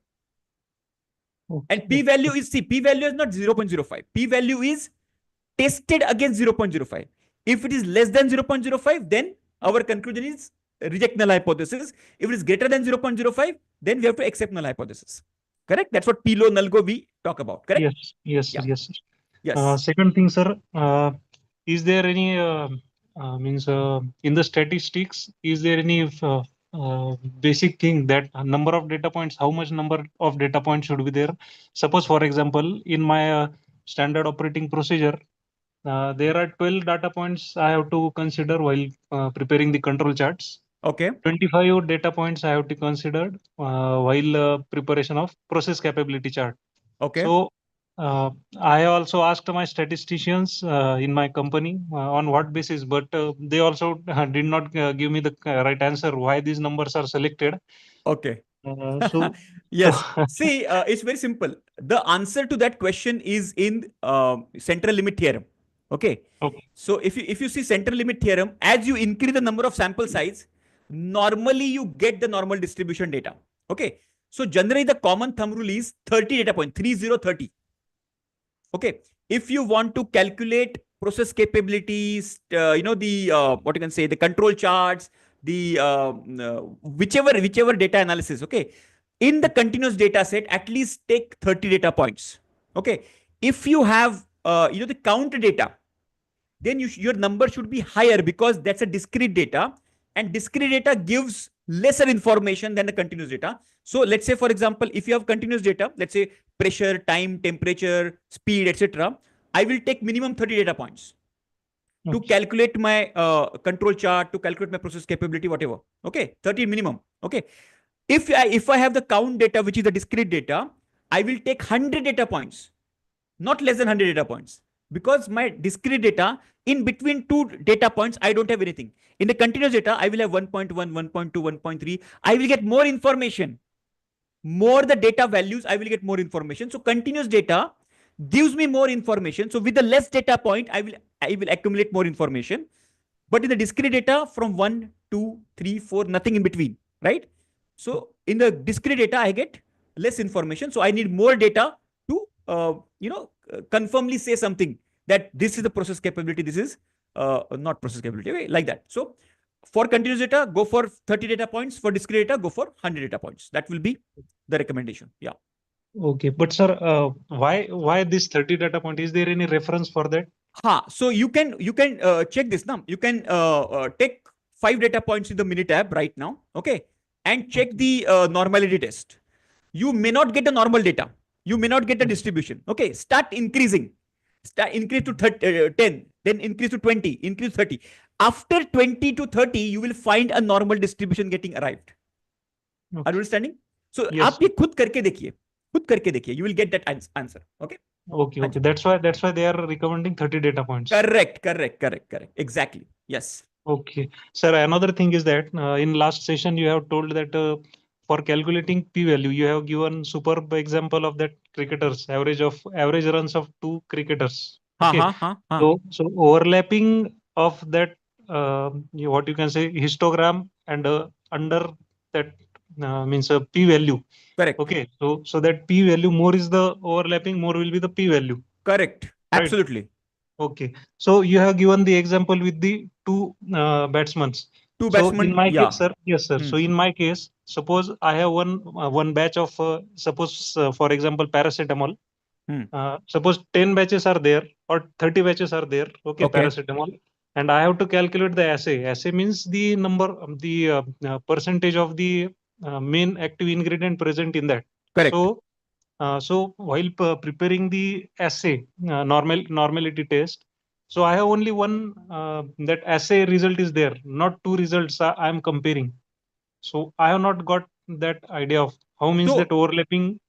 Okay. And p-value is, see, p-value is not 0.05. P-value is tested against 0.05. If it is less than 0.05, then our conclusion is reject null hypothesis. If it is greater than 0.05, then we have to accept null hypothesis. Correct? That's what P-low, null-go we talk about. Correct? Yes. Yes. Yeah. Yes. Sir. Yes. Second thing, sir. Is there any means in the statistics? Is there any basic thing that number of data points? How much number of data points should be there? Suppose, for example, in my standard operating procedure, there are 12 data points I have to consider while preparing the control charts. Okay. 25 data points I have to consider while preparation of process capability chart. Okay. So I also asked my statisticians in my company on what basis, but they also did not give me the right answer why these numbers are selected. Okay. So yes. See, it's very simple. The answer to that question is in central limit theorem. Okay. Okay. So if you see central limit theorem, as you increase the number of sample size, normally you get the normal distribution data. Okay. So generally the common thumb rule is 30 data point, 30. Okay. If you want to calculate process capabilities, what you can say, the control charts, the whichever data analysis. Okay. In the continuous data set, at least take 30 data points. Okay. If you have the count data, then your number should be higher because that's a discrete data, and discrete data gives lesser information than the continuous data. So let's say, for example, if you have continuous data, let's say pressure, time, temperature, speed, etc., I will take minimum 30 data points to calculate my control chart, to calculate my process capability, whatever. Okay, 30 minimum. Okay. If I have the count data, which is the discrete data, I will take 100 data points, not less than 100 data points, because my discrete data, in between two data points, I don't have anything. In the continuous data, I will have 1.1, 1.2, 1.3. I will get more information. More the data values, I will get more information. So continuous data gives me more information. So with the less data point, I will accumulate more information. But in the discrete data, from 1, 2, 3, 4, nothing in between, right? So in the discrete data, I get less information. So I need more data to, confirmly say something that this is the process capability. This is not process capability, okay? Like that. So for continuous data, go for 30 data points. For discrete data, go for 100 data points. That will be the recommendation. Yeah. Okay, but sir, why this 30 data point? Is there any reference for that? So you can check this now. You can take 5 data points in the mini tab right now, okay, and check the normality test. You may not get the normal data. You may not get the distribution. Okay, start increasing. Start increase to 10, then increase to 20, increase to 30. After 20 to 30, you will find a normal distribution getting arrived. Are you understanding? So Yes. आप ये खुद करके देखिए, खुद करके देखिए. You will get that answer. Okay. Okay. हाँ Okay. Ji. That's why they are recommending 30 data points. Correct. Exactly. Yes. Okay. Sir, another thing is that in last session you have told that for calculating p-value, you have given superb example of that cricketers average runs of 2 cricketers. Okay. So overlapping of that what you can say histogram and under that means a p-value. Correct. Okay. So that p-value more is the overlapping, more will be the p-value. Correct. Right. Absolutely. Okay. So you have given the example with the two batsmen. Two So batsmen. in my Yeah. case, sir, yes, sir. So in my case, suppose I have one batch of suppose for example paracetamol. Suppose 10 batches are there or 30 batches are there. Okay, Okay. paracetamol, and I have to calculate the assay. Assay means the number, the percentage of the main active ingredient present in that. Correct. So while preparing the assay normality test, so I have only one that assay result is there, not two results I am comparing. So I have not got that idea of how means that overlapping.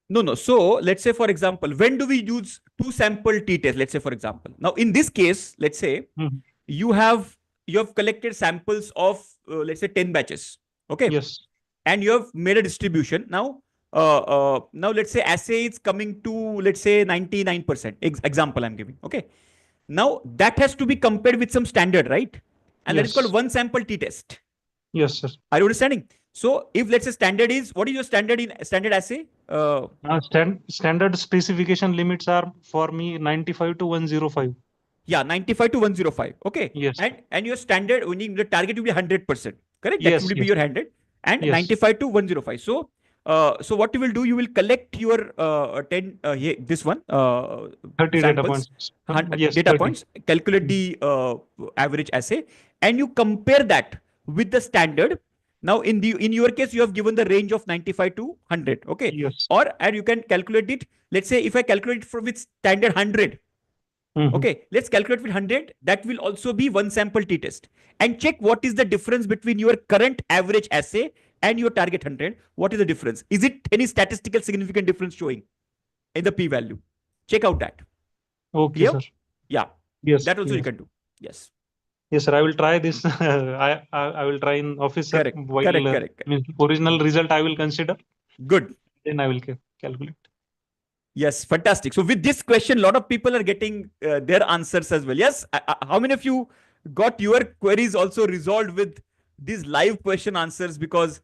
No. So let's say, for example, when do we use two sample t-test? Let's say, for example, now in this case, let's say you have collected samples of let's say 10 batches. Okay. Yes. And you have made a distribution. Now let's say assay is coming to, let's say 99%. Example I'm giving. Okay. Now that has to be compared with some standard, right? And that is called one sample t-test. Yes, sir. Are you understanding? So if let's say standard is, what is your standard in standard assay? Standard specification limits are for me 95 to 105. Yeah, 95 to 105. Okay. Yes. And your standard, the target will be 100%. Correct? Yes, that will be your 100 and yes. 95 to 105. So what you will do, you will collect your 10 this one 30 samples, data 30. points, calculate the average assay, and you compare that with the standard. Now in your case, you have given the range of 95 to 100. Okay. Yes. And you can calculate it. Let's say if I calculate it with standard 100. Okay, let's calculate with 100. That will also be one sample t-test. And check what is the difference between your current average assay and your target 100. What is the difference? Is it any statistical significant difference showing in the p-value? Check out that. Okay, sir. Yeah. Yes. That also yes. you can do. Yes. Yes, sir. I will try this. I will try in office. Sir. Correct. While, Correct. Original result I will consider. Good. Then I will calculate. Yes, fantastic. So with this question, a lot of people are getting their answers as well. Yes. How many of you got your queries also resolved with these live question answers? Because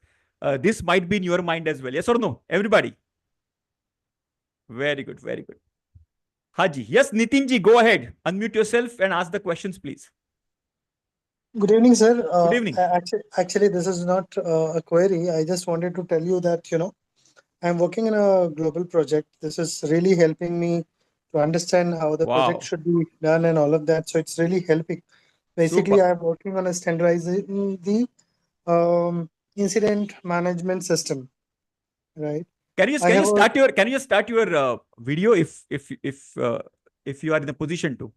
this might be in your mind as well. Yes or no? Everybody? Very good. Very good. Haji. Yes, Nitin ji, go ahead. Unmute yourself and ask the questions, please. Good evening, sir. Good evening. Actually, this is not a query. I just wanted to tell you that, I'm working in a global project. This is really helping me to understand how the project should be done and all of that. So it's really helping. Basically, Super. I'm working on a standardizing the incident management system, right? Can you start your video if you are in a position to?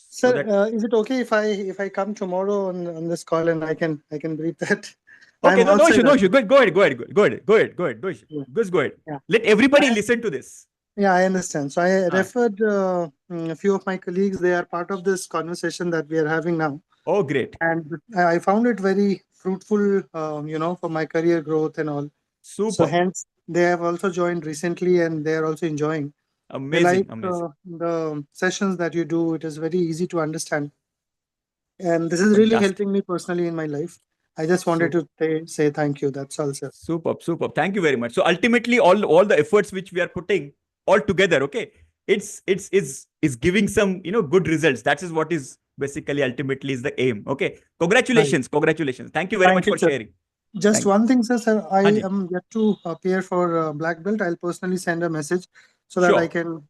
Sir, is it okay if I come tomorrow on this call and I can brief that? Okay, no issue. Go ahead. No issue. Yeah. Just go ahead. Yeah. Let everybody listen to this. Yeah, I understand. So I referred a few of my colleagues. They are part of this conversation that we are having now. Oh, great. And I found it very fruitful, for my career growth and all. Super. So hence, they have also joined recently and they are also enjoying. Amazing. The sessions that you do, it is very easy to understand. And this is really helping me personally in my life. I just wanted to say thank you. That's all, sir. Superb. Thank you very much. So ultimately, all the efforts which we are putting all together, okay, it's giving some good results. That is what is basically ultimately is the aim. Okay, congratulations. Thank you very much for sharing. Just one thing, sir. I am yet to appear for Black Belt. I'll personally send a message so that I can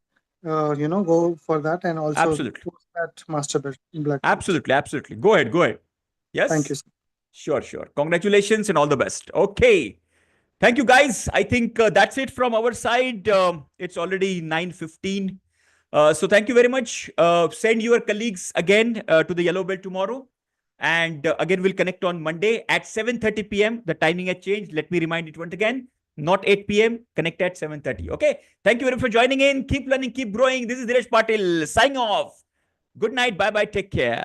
go for that and also Absolutely. post that master black belt. Absolutely. Absolutely. Go ahead. Go ahead. Yes. Thank you, sir. Sure. Sure. Congratulations and all the best. Okay. Thank you, guys. I think that's it from our side. It's already 9:15. So thank you very much. Send your colleagues again to the yellow belt tomorrow. And again, we'll connect on Monday at 7:30 p.m. The timing has changed. Let me remind it once again. Not 8 p.m. Connect at 7:30. Okay. Thank you very much for joining in. Keep learning, keep growing. This is Dinesh Patil signing off. Good night. Bye-bye. Take care.